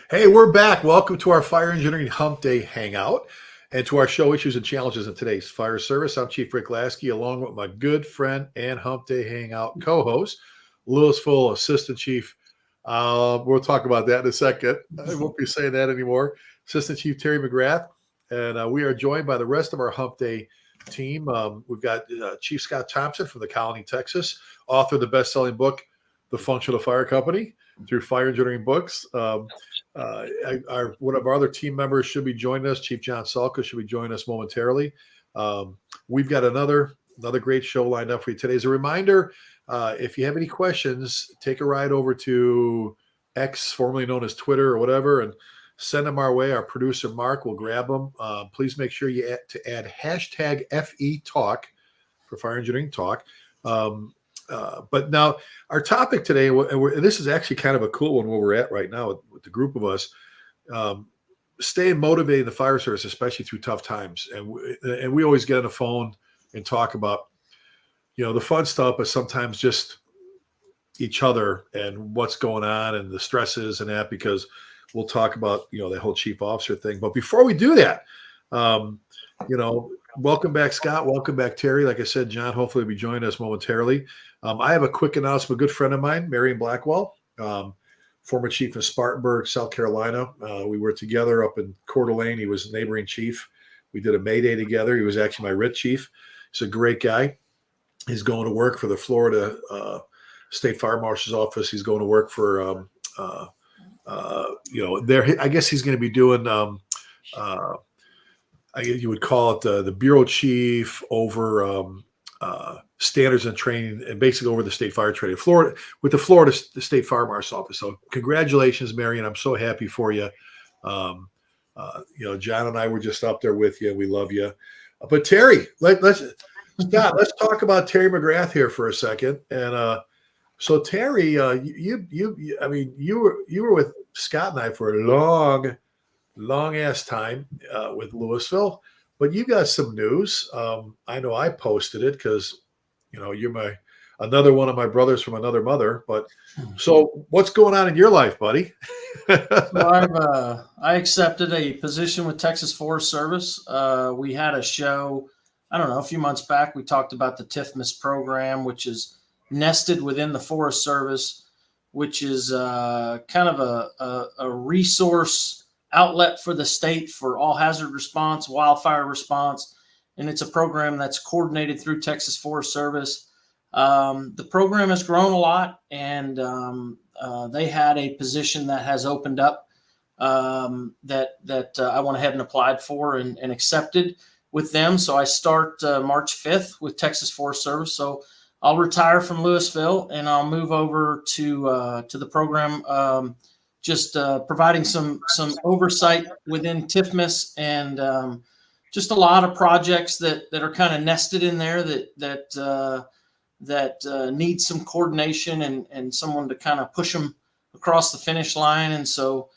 Hey, we're back. Welcome to our Fire Engineering Humpday Hangout and to our show Issues and Challenges in Today's Fire Service. I'm Chief Rick Lasky, along with my good friend and Humpday Hangout co-host, Louisville Assistant Chief. We'll talk about that in a second. I won't be saying that anymore. Assistant Chief Terry McGrath. And we are joined by the rest of our Humpday team. We've got Chief Scott Thompson from the Colony, Texas, author of the best-selling book, The Functional Fire Company, through Fire Engineering Books. One of our other team members should be joining us. Chief John Salka should be joining us momentarily. We've got another great show lined up for you today. As a reminder, if you have any questions, take a ride over to X, formerly known as Twitter or whatever, and send them our way. Our producer, Mark, will grab them. Please make sure you add hashtag FE Talk for Fire Engineering Talk. But now our topic today, and this is actually kind of a cool one where we're at right now with the group of us, staying motivated in the fire service, especially through tough times. And we always get on the phone and talk about, the fun stuff, but sometimes just each other and what's going on and the stresses and that, because we'll talk about, the whole chief officer thing. But before we do that, welcome back, Scott. Welcome back, Terry. Like I said, John hopefully will be joining us momentarily. I have a quick announcement. A good friend of mine, Marion Blackwell, former chief of Spartanburg, South Carolina. We were together up in Coeur d'Alene. He was a neighboring chief. We did a May Day together. He was actually my RIT chief. He's a great guy. He's going to work for the Florida State Fire Marshal's Office. He's going to work for, I guess he's going to be doing, you would call it the bureau chief over standards and training, and basically over the state fire training, Florida, with the Florida State Fire Marshal's Office. So congratulations, Marion. I'm so happy for you. John and I were just up there with you. We love you. But Terry, let's talk about Terry McGrath here for a second. And so Terry, you were with Scott and I for a long ass time with Louisville, but you got some news. I know I posted it because, you're another one of my brothers from another mother. But so what's going on in your life, buddy? So I accepted a position with Texas Forest Service. We had a show, I don't know, a few months back. We talked about the TIFMAS program, which is nested within the Forest Service, which is kind of a resource outlet for the state for all hazard response, wildfire response. And it's a program that's coordinated through Texas Forest Service. The program has grown a lot, and they had a position that has opened up that I went ahead and applied for and accepted with them. So I start March 5th with Texas Forest Service. So I'll retire from Louisville and I'll move over to the program, just providing some oversight within TIFMAS and just a lot of projects that are kind of nested in there that need some coordination and someone to kind of push them across the finish line. And so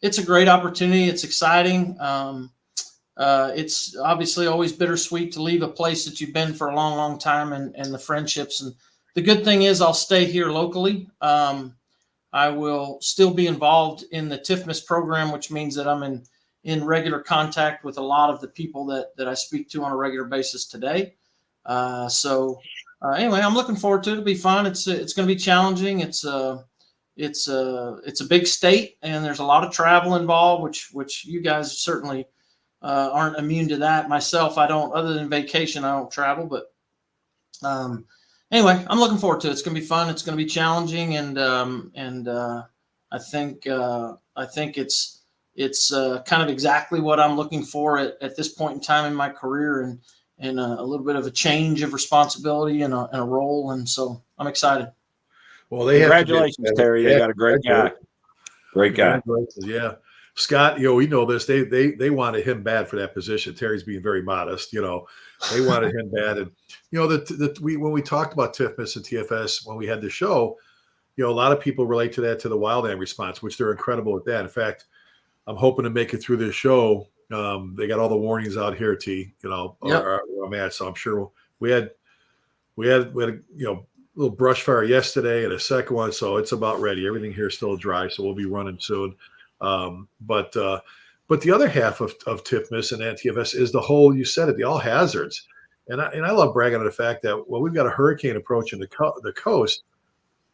it's a great opportunity. It's exciting. It's obviously always bittersweet to leave a place that you've been for a long time and the friendships. And the good thing is I'll stay here locally. I will still be involved in the TIFMAS program, which means that I'm in regular contact with a lot of the people that I speak to on a regular basis today. Anyway, I'm looking forward to it. It'll be fun. It's going to be challenging. It's a big state, and there's a lot of travel involved, which you guys certainly aren't immune to that. Myself, I don't. Other than vacation, I don't travel. But anyway, I'm looking forward to it. It's going to be fun. It's going to be challenging, and I think it's kind of exactly what I'm looking for at this point in time in my career, and a little bit of a change of responsibility and a role. And so I'm excited. Well, congratulations, Terry. They got a great guy. Great guy. Yeah. Scott, we know this. They wanted him bad for that position. Terry's being very modest. They wanted him bad. And, when we talked about TIFMAS and TFS, when we had the show, a lot of people relate to that, to the wildland response, which they're incredible at that. In fact, I'm hoping to make it through this show. They got all the warnings out here, where I'm at. So I'm sure we had a little brush fire yesterday and a second one. So it's about ready. Everything here is still dry. So we'll be running soon. But the other half of TIFMIS and NTFS is the whole, you said it, the all hazards. And I love bragging on the fact that, well, we've got a hurricane approaching the coast,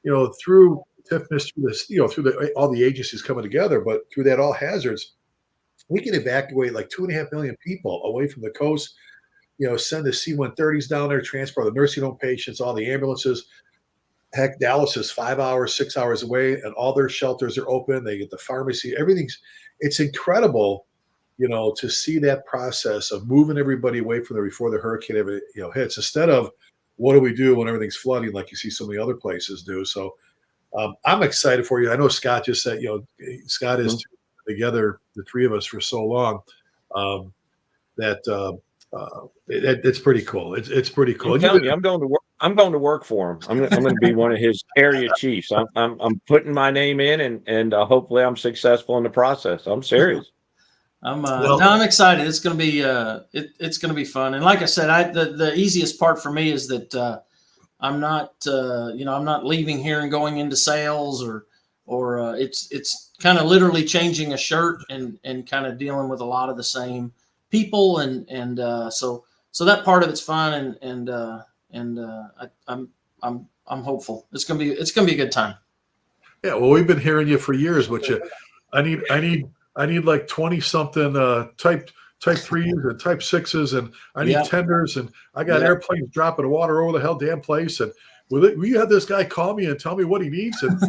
through TIFMIS, through this, through all the agencies coming together, but through that all hazards, we can evacuate like 2.5 million people away from the coast, send the C-130s down there, transport the nursing home patients, all the ambulances. Heck, Dallas is 5 hours, 6 hours away, and all their shelters are open. They get the pharmacy, it's incredible, to see that process of moving everybody away from there before the hurricane ever, hits, instead of what do we do when everything's flooding, like you see so many other places do. So I'm excited for you. I know Scott just said, Scott is together, the three of us, for so long, that it's pretty cool. It's pretty cool. I'm telling you, I'm going to work. I'm going to work for him. I'm going to be one of his area chiefs. I'm putting my name in, and hopefully I'm successful in the process. I'm serious. I'm excited. It's going to be it's going to be fun. And like I said, the easiest part for me is that I'm not I'm not leaving here and going into sales or it's kind of literally changing a shirt and kind of dealing with a lot of the same people and so that part of it's fun and I'm hopeful. It's gonna be a good time. Yeah, well, we've been hearing you for years, but I need like 20 something type 3s and type 6s, and I need tenders, and I got airplanes dropping water over the hell damn place. And will you have this guy call me and tell me what he needs, and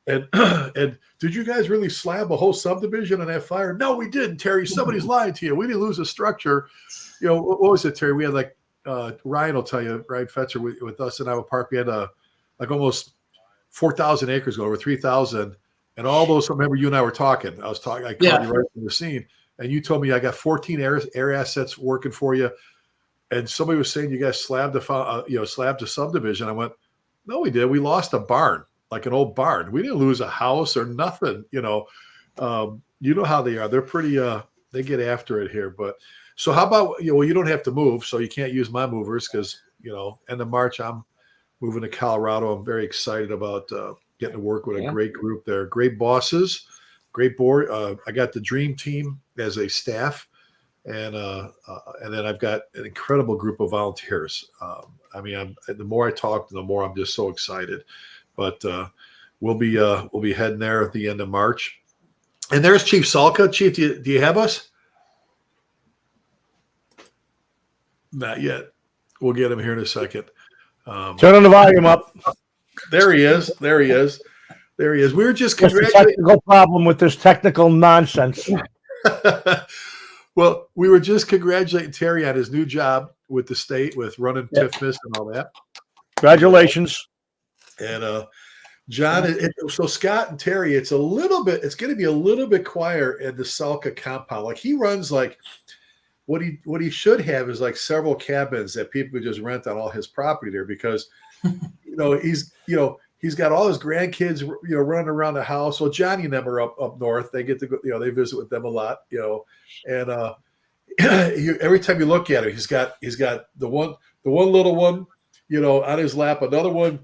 and did you guys really slab a whole subdivision on that fire? No, we didn't, Terry. Somebody's lying to you. We didn't lose a structure. What was it, Terry? We had like Ryan will tell you, right? Fetzer with us in our park, we had like almost 4,000 acres go over 3,000. And all those, remember you and I were talking. I called you right from the scene, and you told me I got 14 air assets working for you. And somebody was saying you guys slabbed the subdivision. I went, no, we did. We lost a barn, like an old barn. We didn't lose a house or nothing. You know how they are. They're pretty. They get after it here. But so how about you don't have to move, so you can't use my movers because end of March I'm moving to Colorado. I'm very excited about getting to work with a great group there, great bosses, great board. I got the dream team as a staff, and then I've got an incredible group of volunteers. The more I talk, the more I'm just so excited. But we'll be heading there at the end of March. And there's Chief Salka. Chief, do you have us? Not yet. We'll get him here in a second. Turn the volume up. There he is. We were just congratulating. Technical problem with this technical nonsense. Well, we were just congratulating Terry on his new job with the state, with running TIFMIS and all that. Congratulations. And John, so Scott and Terry, it's going to be a little bit quieter at the Salka compound. Like he runs like what he should have is like several cabins that people could just rent on all his property there, because he's got all his grandkids running around the house. Well, Johnny and them are up north. They get to go, they visit with them a lot, and every time you look at him, he's got the one little one, on his lap, another one,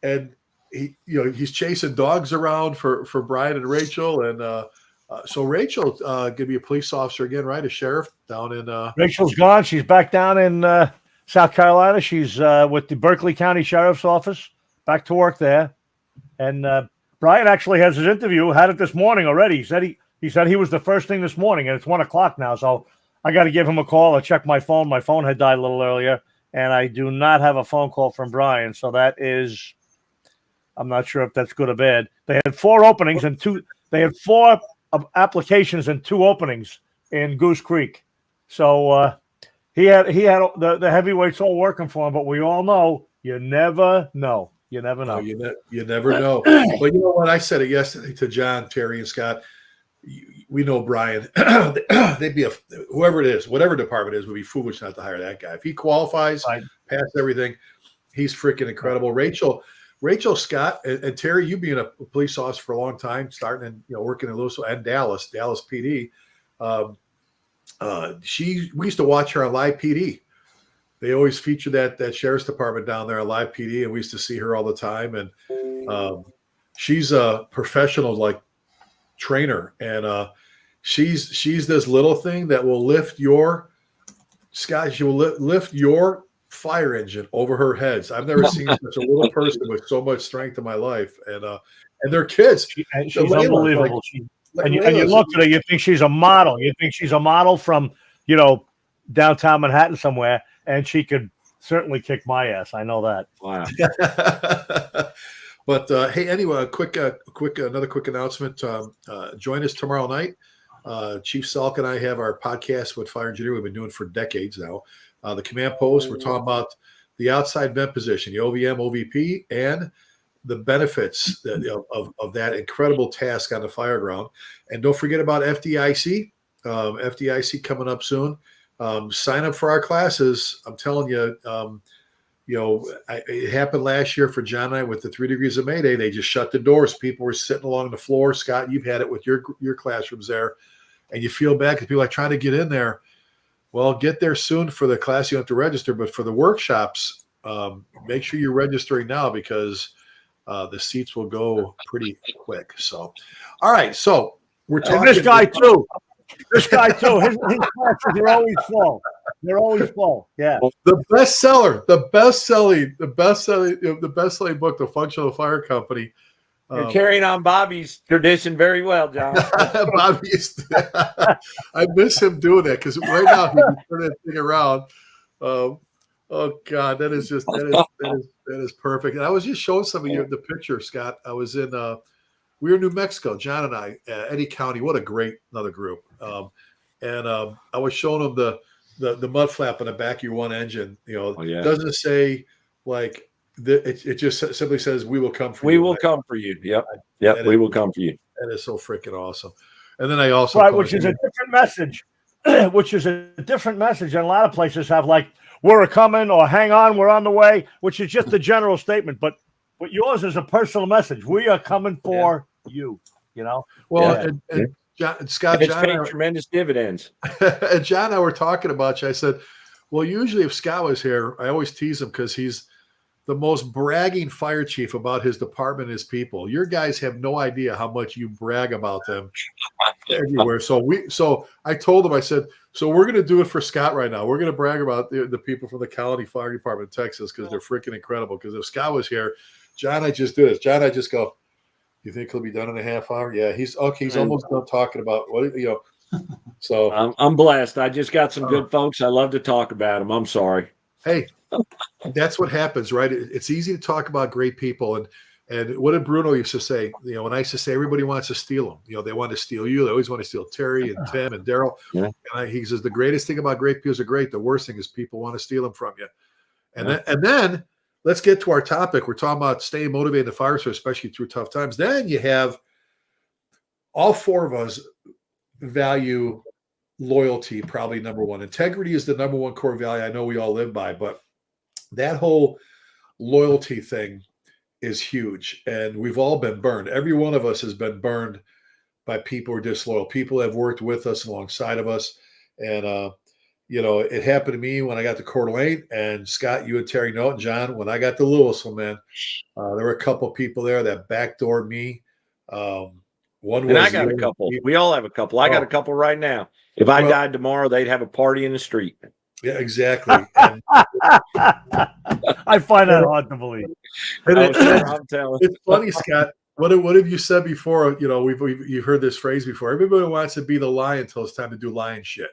and he's chasing dogs around for Brian and Rachel. And so Rachel going to be a police officer again, right? A sheriff down in Rachel's gone. She's back down in South Carolina. She's with the Berkeley County Sheriff's Office, back to work there. And Brian actually has his interview, had it this morning already. He said he was the first thing this morning, and it's 1:00 now. So I got to give him a call. I checked my phone. My phone had died a little earlier, and I do not have a phone call from Brian. So that is, I'm not sure if that's good or bad. They had 4 openings and 2. They had 4 applications and 2 openings in Goose Creek. So he had the heavyweights all working for him. But we all know you never know. You never know. You never know. But you know what? I said it yesterday to John, Terry, and Scott. We know Brian. They'd be whoever it is, whatever department it is, would be foolish not to hire that guy. If he qualifies, pass everything, he's freaking incredible. Rachel, Scott, and Terry, you being a police officer for a long time, starting and working in Louisville and Dallas PD. We used to watch her on Live PD. They always feature that sheriff's department down there on Live PD, and we used to see her all the time. And she's a professional, like trainer, and she's this little thing that will lift your Scott. She will lift your fire engine over her heads. I've never seen such a little person with so much strength in my life, and they're kids. She's Layla, unbelievable. like And you Layla's- look at her, you think she's a model. You think she's a model from, downtown Manhattan somewhere, and she could certainly kick my ass. I know that. Wow. But hey, anyway, another quick announcement. Join us tomorrow night. Chief Salka and I have our podcast with Fire Engineer. We've been doing for decades now. The command post. We're talking about the outside vent position, the OVM, OVP, and the benefits of that incredible task on the fire ground. And don't forget about FDIC. FDIC coming up soon. Sign up for our classes. I'm telling you, it happened last year for John and I with the 3 degrees of Mayday. They just shut the doors. People were sitting along the floor. Scott, you've had it with your classrooms there, and you feel bad because people are trying to get in there. Well, get there soon for the class. You don't have to register, but for the workshops, make sure you're registering now because the seats will go pretty quick. So, all right. So we're talking. And this guy too. His classes are always full. They're always full. Yeah. The best-selling book, The Functional Fire Company. You're carrying on Bobby's tradition very well, John. Bobby, I miss him doing that because right now he can turn that thing around. Oh God, that is perfect. And I was just showing some of you the picture, Scott. I was in we were in New Mexico, John and I, Eddy County. What a great another group. And I was showing them the mud flap on the back of your one engine. It doesn't say like it just simply says we will come for you. We will come for you. Yep. We will come for you. That is so freaking awesome. And then I also which is a different message. Which is a different message. And a lot of places have like we're coming or hang on, we're on the way, which is just a general statement. But yours is a personal message. We are coming for you. Well, and John, Scott, it's John, paid tremendous dividends. And John and I were talking about you. I said, well, usually if Scott was here, I always tease him because he's the most bragging fire chief about his department and his people. Your guys have no idea how much you brag about them everywhere. So I told him, I said, so we're going to do it for Scott right now. We're going to brag about the people from the Colony Fire Department in Texas because they're freaking incredible. Because if Scott was here, John, I just do this. John, I just go, you think he'll be done in a half hour? Yeah, he's okay. He's almost done talking about what. So I'm blessed. I just got some good folks. I love to talk about them. I'm sorry. Hey, that's what happens, right? It's easy to talk about great people. And what did Bruno used to say? When I used to say everybody wants to steal them. They want to steal you. They always want to steal Terry and Tim and Daryl. Yeah. And he says the greatest thing about great people are great. The worst thing is people want to steal them from you. And then let's get to our topic. We're talking about staying motivated in the fire service, especially through tough times. Then you have all four of us value loyalty, probably number one. Integrity is the number one core value I know we all live by, but that whole loyalty thing is huge. And we've all been burned. Every one of us has been burned by people who are disloyal. People have worked with us alongside of us. And, it happened to me when I got to Coeur d'Alene, and Scott, you and Terry know it, and John, when I got to Louisville, man, there were a couple of people there that backdoored me. One was, and I got a couple. We all have a couple. I got a couple right now. If I died tomorrow, they'd have a party in the street. Yeah, exactly. And, I find that hard to believe. I'm telling. It's funny, Scott. What have you said before? You've heard this phrase before. Everybody wants to be the lion until it's time to do lion shit.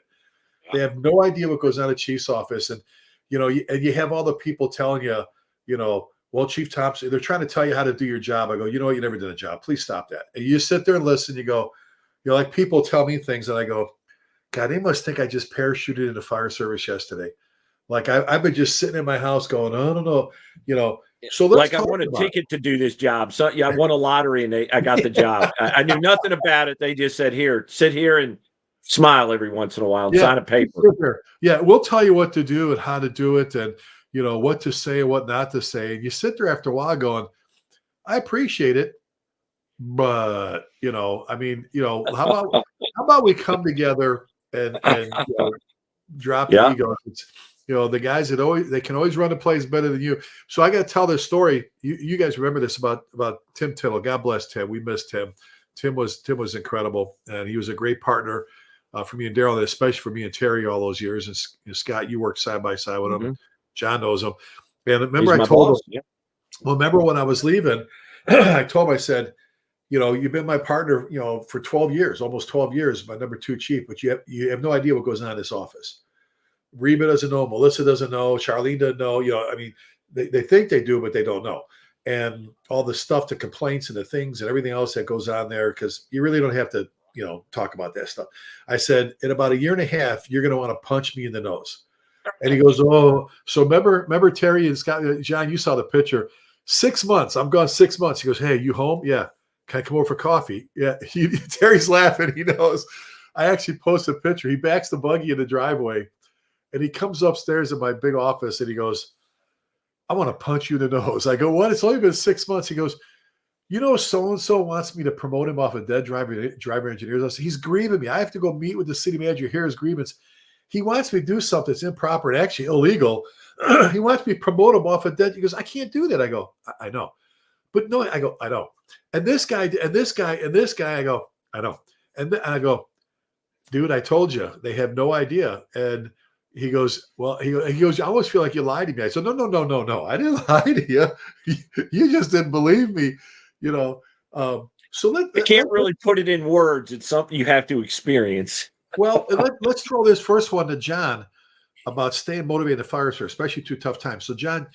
They have no idea what goes on at Chief's office, and you have all the people telling you, well, Chief Thompson, they're trying to tell you how to do your job. I go, you never did a job. Please stop that. And you sit there and listen. You go, like people tell me things, and I go, God, they must think I just parachuted into fire service yesterday. Like I've been just sitting in my house going, I don't know, So let's I won a ticket to do this job. So I won a lottery and I got the job. I knew nothing about it. They just said, here, sit here and smile every once in a while and sign a paper. Yeah, we'll tell you what to do and how to do it, and what to say and what not to say. And you sit there after a while going, I appreciate it, but how about we come together and drop the ego. The guys that they can always run the plays better than you. So I got to tell this story. You guys remember this about Tim Tittle. God bless Tim. We missed Tim. Tim was incredible, and he was a great partner for me and Daryl, and especially for me and Terry all those years. And Scott, you worked side by side with him. John knows him. And remember, I told him. Yeah. Well, remember when I was leaving, I told him, I said, you've been my partner, for 12 years, almost 12 years, my number 2 chief, but you have no idea what goes on in this office. Reba doesn't know, Melissa doesn't know, Charlene doesn't know. I mean, they think they do, but they don't know. And all the stuff, the complaints and the things and everything else that goes on there, because you really don't have to, talk about that stuff. I said, in about a year and a half, you're going to want to punch me in the nose. And he goes, oh, so remember Terry and Scott, John, you saw the picture. 6 months. I'm gone 6 months. He goes, hey, you home? Yeah. Can I come over for coffee? Yeah. Terry's laughing. He knows. I actually posted a picture. He backs the buggy in the driveway, and he comes upstairs in my big office, and he goes, I want to punch you in the nose. I go, what? It's only been 6 months. He goes, so-and-so wants me to promote him off of dead driver engineers. I said, he's grieving me. I have to go meet with the city manager, hear his grievance. He wants me to do something that's improper and actually illegal. He wants me to promote him off of dead. He goes, I can't do that. I go, I know. But no, I go, I know. And this guy, and this guy, and this guy, I go, I know. And I go, dude, I told you, they have no idea. And he goes, well, he goes, I always feel like you lied to me. I said, no. I didn't lie to you. You just didn't believe me, So I can't really put it in words. It's something you have to experience. Well, let's throw this first one to John about staying motivated in the fire service, especially through tough times. So, John,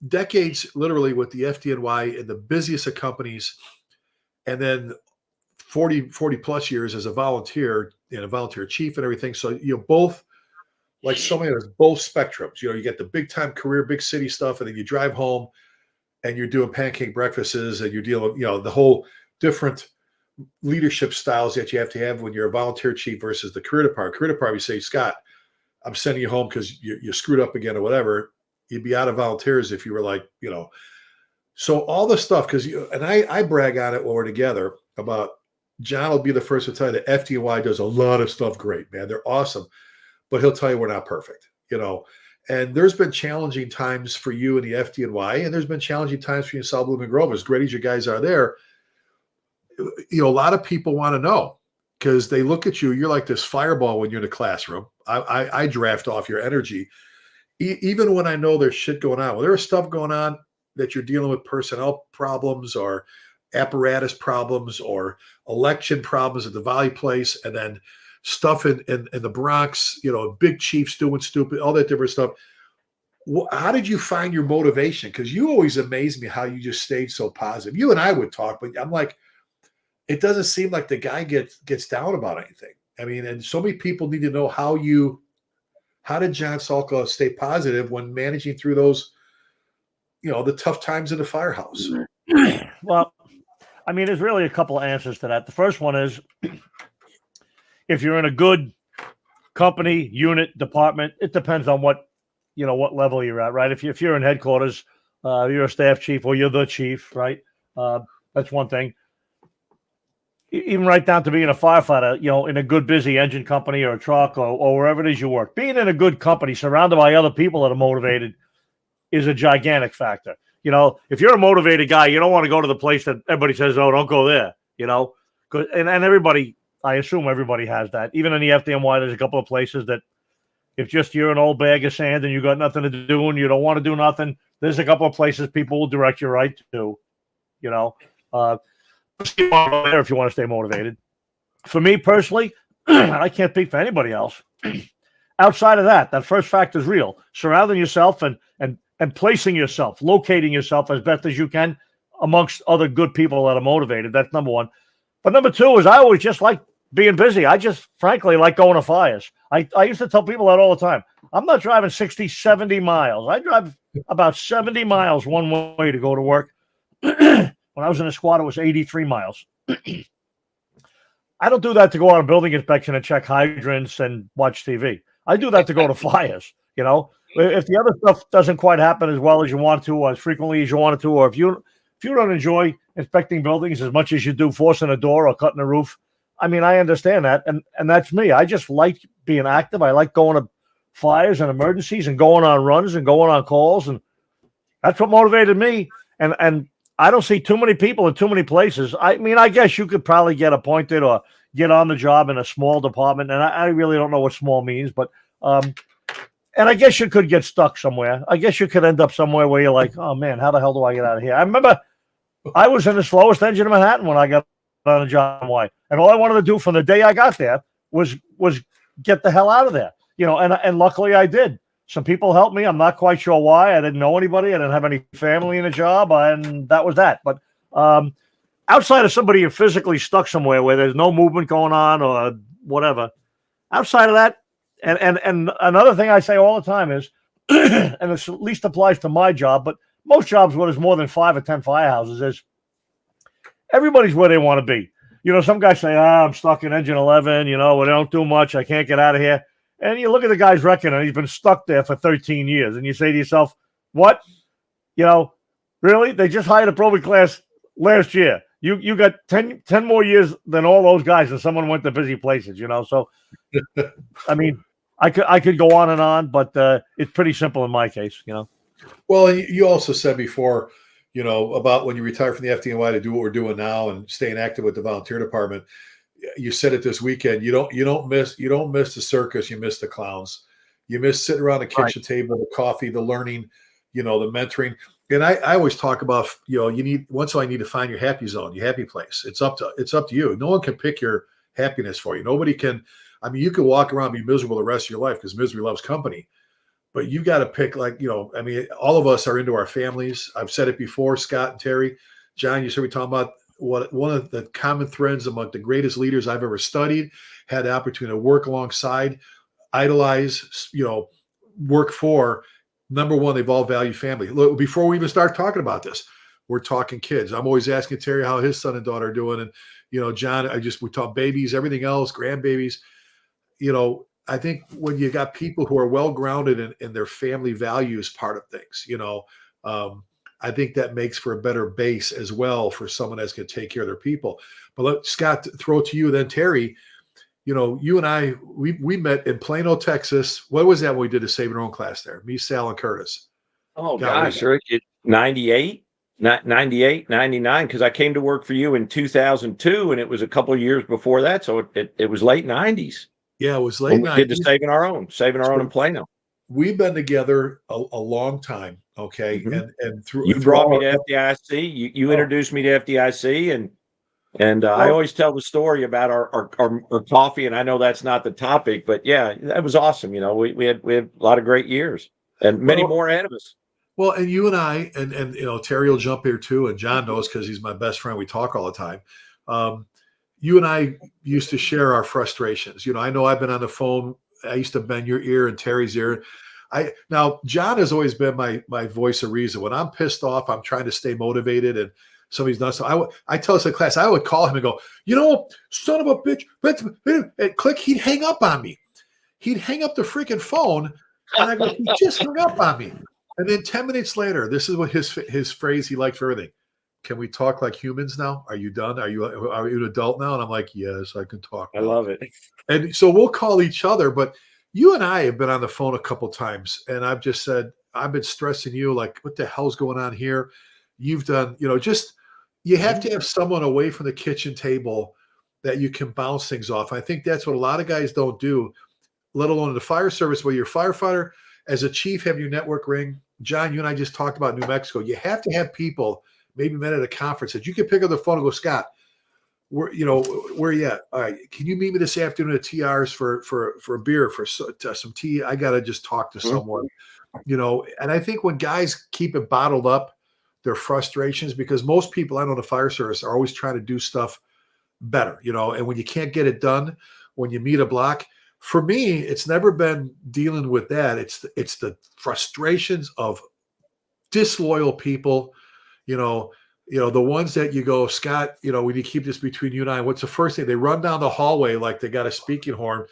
decades literally with the FDNY in the busiest of companies, and then 40 plus years as a volunteer and a volunteer chief and everything. So, both, like so many others, both spectrums. You get the big time career, big city stuff, and then you drive home and you're doing pancake breakfasts and you're dealing with, the whole different leadership styles that you have to have when you're a volunteer chief versus the career department. Career department, you say, Scott, I'm sending you home because you screwed up again or whatever. You'd be out of volunteers if you were like, So all the stuff, because I brag on it when we're together about, John will be the first to tell you that FDNY does a lot of stuff great, man. They're awesome. But he'll tell you we're not perfect, And there's been challenging times for you in the FDNY, and there's been challenging times for you in South Blooming Grove. As great as you guys are there, a lot of people want to know because they look at you. You're like this fireball when you're in the classroom. I draft off your energy. Even when I know there's shit going on. Well, there's stuff going on that you're dealing with personnel problems or apparatus problems or election problems at the Valley Place, and then stuff in the Bronx, big chiefs doing stupid, all that different stuff. How did you find your motivation? Because you always amaze me how you just stayed so positive. You and I would talk, but I'm like, it doesn't seem like the guy gets down about anything. I mean, and so many people need to know how did John Salka stay positive when managing through those, the tough times in the firehouse? Well, I mean, there's really a couple of answers to that. The first one is, if you're in a good company, unit, department, it depends on what level you're at, right? If you're in headquarters, you're a staff chief or you're the chief, right? That's one thing. Even right down to being a firefighter, in a good, busy engine company or a truck or wherever it is you work. Being in a good company surrounded by other people that are motivated is a gigantic factor. If you're a motivated guy, you don't want to go to the place that everybody says, oh, don't go there, and everybody, I assume everybody has that. Even in the FDNY, there's a couple of places that if just you're an old bag of sand and you got nothing to do and you don't want to do nothing, there's a couple of places people will direct you right to, there if you want to stay motivated. For me personally, I can't speak for anybody else. Outside of that first fact is real. Surrounding yourself and placing yourself, locating yourself as best as you can amongst other good people that are motivated. That's number one. But number two is I always just like being busy. I just frankly like going to fires. I used to tell people that all the time. I'm not driving 60, 70 miles. I drive about 70 miles one way to go to work. When I was in a squad, it was 83 miles. I don't do that to go on a building inspection and check hydrants and watch TV. I do that to go to fires. If the other stuff doesn't quite happen as well as you want to, or as frequently as you want it to, or if you don't enjoy inspecting buildings as much as you do forcing a door or cutting a roof, I mean, I understand that, and that's me. I just like being active. I like going to fires and emergencies and going on runs and going on calls, and that's what motivated me. And I don't see too many people in too many places. I mean, I guess you could probably get appointed or get on the job in a small department, and I really don't know what small means, but and I guess you could get stuck somewhere. I guess you could end up somewhere where you're like, oh man, how the hell do I get out of here? I remember I was in the slowest engine in Manhattan when I got on a job in Hawaii, and all I wanted to do from the day I got there was get the hell out of there, and luckily I did. Some people helped me. I'm not quite sure why. I didn't know anybody. I didn't have any family in a job, and that was that. But outside of somebody you're physically stuck somewhere where there's no movement going on or whatever, outside of that, and another thing I say all the time is, and this at least applies to my job, but most jobs where there's more than 5 or 10 firehouses is everybody's where they want to be. Some guys say, I'm stuck in engine 11, we don't do much. I can't get out of here. And you look at the guy's record, and he's been stuck there for 13 years. And you say to yourself, what? Really? They just hired a probate class last year. You got 10 more years than all those guys, and someone went to busy places, So, I mean, I could go on, but it's pretty simple in my case, Well, you also said before, about when you retire from the FDNY to do what we're doing now and staying active with the volunteer department. You said it this weekend. You don't miss the circus. You miss the clowns. You miss sitting around the kitchen table, the coffee, the learning, the mentoring. And I always talk about, you need once in a while you need to find your happy zone, your happy place. It's up to you. No one can pick your happiness for you. Nobody can. I mean, you can walk around and be miserable the rest of your life because misery loves company. But you got to pick, all of us are into our families. I've said it before, Scott and Terry, John. You said we talking about one of the common threads among the greatest leaders I've ever studied, had the opportunity to work alongside, idolize, work for. Number one, they've all value family. Look, before we even start talking about this, we're talking kids. I'm always asking Terry how his son and daughter are doing. And, John, we talk babies, everything else, grandbabies. I think when you got people who are well-grounded in their family values part of things, I think that makes for a better base as well for someone that's going to take care of their people. But let Scott throw it to you, then Terry. You and I, we met in Plano, Texas. What was that when we did a Save Your Own class there? Me, Sal, and Curtis. Oh, gosh, Rick, 98, 99, because I came to work for you in 2002, and it was a couple of years before that, so it was late 90s. Yeah, it was late 90s. We did the Saving Our Own in Plano. We've been together a long time, okay? Mm-hmm. And through you brought me to FDIC. You introduced me to FDIC, and I always tell the story about our coffee, and I know that's not the topic, but yeah, that was awesome. We had a lot of great years and many more ahead of us. Well, and you and I, and Terry will jump here too, and John knows because he's my best friend. We talk all the time. You and I used to share our frustrations. I know I've been on the phone. I used to bend your ear and Terry's ear. Now John has always been my voice of reason. When I'm pissed off, I'm trying to stay motivated, and somebody's done so. I tell us in class, I would call him and go, son of a bitch, and click. He'd hang up on me. He'd hang up the freaking phone, and I go, he just hung up on me. And then 10 minutes later, this is what his phrase he liked for everything. Can we talk like humans now? Are you done? Are you an adult now? And I'm like, yes, I can talk now. I love it. And so we'll call each other, but you and I have been on the phone a couple times, and I've just said, I've been stressing you, like, what the hell's going on here? You've done, you have to have someone away from the kitchen table that you can bounce things off. I think that's what a lot of guys don't do, let alone in the fire service, where you're a firefighter, as a chief, have your network ring. John, you and I just talked about New Mexico. You have to have people, maybe met at a conference, that you can pick up the phone and go, Scott, where you at? All right, can you meet me this afternoon at TR's for a beer, for some tea? I got to just talk to someone, and I think when guys keep it bottled up, their frustrations, because most people I know in the fire service are always trying to do stuff better, and when you can't get it done, when you meet a block, for me, it's never been dealing with that. It's the frustrations of disloyal people, the ones that you go, Scott, we need to keep this between you and I. What's the first thing? They run down the hallway like they got a speaking horn.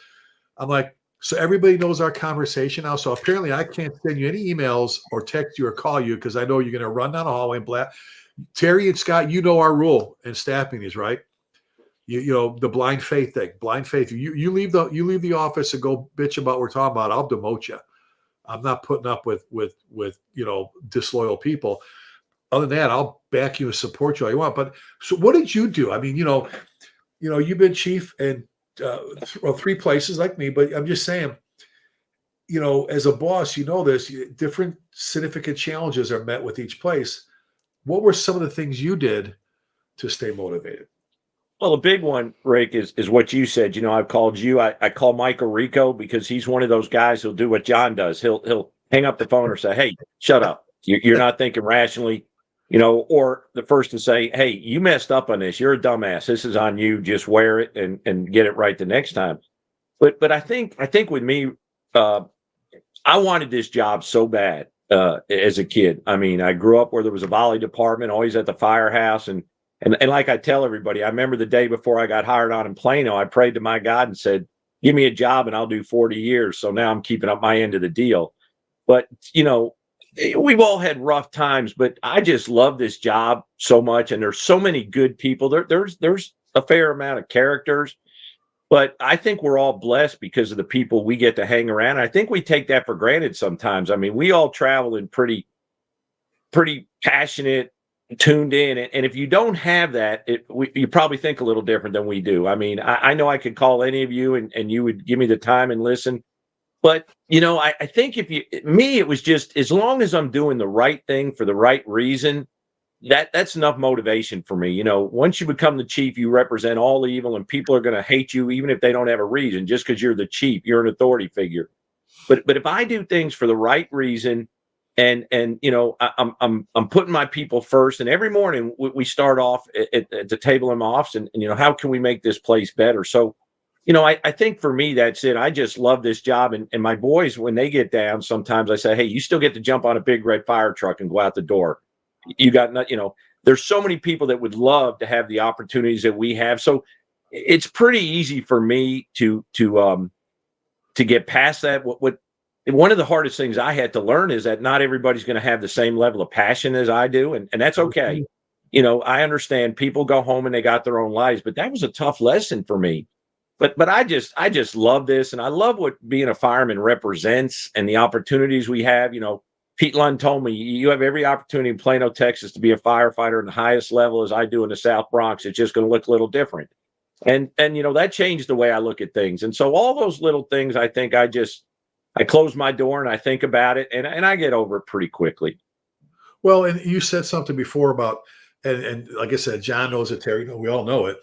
I'm like, so everybody knows our conversation now. So apparently I can't send you any emails or text you or call you because I know you're going to run down the hallway and blast. Terry and Scott, our rule in staffing is right. The blind faith thing. Blind faith. You leave the office and go bitch about what we're talking about. I'll demote you. I'm not putting up with disloyal people. other than that, I'll back you and support you all you want. But so what did you do? I mean, you've been chief in 3 places like me, but I'm just saying, as a boss, this different significant challenges are met with each place. What were some of the things you did to stay motivated? Well, a big one, Rick, is what you said. I've called you. I call Michael Rico because he's one of those guys who'll do what John does. He'll hang up the phone or say, "Hey, shut up. You're not thinking rationally." Or the first to say, "Hey, you messed up on this. You're a dumbass. This is on you. Just wear it and get it right the next time." But I think with me, I wanted this job so bad as a kid. I mean, I grew up where there was a volley department, always at the firehouse, and like I tell everybody, I remember the day before I got hired on in Plano, I prayed to my God and said, "Give me a job and I'll do 40 years." So now I'm keeping up my end of the deal. But we've all had rough times, but I just love this job so much, and there's so many good people. There's a fair amount of characters, but I think we're all blessed because of the people we get to hang around. I think we take that for granted sometimes. I mean, we all travel in pretty passionate, tuned in, and if you don't have that, you probably think a little different than we do. I mean, I know I could call any of you, and you would give me the time and listen. But, I think it was just as long as I'm doing the right thing for the right reason, that's enough motivation for me. Once you become the chief, you represent all evil, and people are going to hate you, even if they don't have a reason, just because you're the chief, you're an authority figure. But if I do things for the right reason, and I'm putting my people first, and every morning we start off at the table in my office, and how can we make this place better? So, I think for me, that's it. I just love this job. And my boys, when they get down, sometimes I say, "Hey, you still get to jump on a big red fire truck and go out the door. You got, there's so many people that would love to have the opportunities that we have." So it's pretty easy for me to get past that. One of the hardest things I had to learn is that not everybody's going to have the same level of passion as I do. And that's okay. I understand people go home and they got their own lives, but that was a tough lesson for me. But I just love this, and I love what being a fireman represents and the opportunities we have. Pete Lund told me, "You have every opportunity in Plano, Texas, to be a firefighter in the highest level as I do in the South Bronx. It's just going to look a little different." And that changed the way I look at things. And so all those little things, I think I close my door and I think about it, and I get over it pretty quickly. Well, and you said something before about, and like I said, John knows it, Terry, we all know it.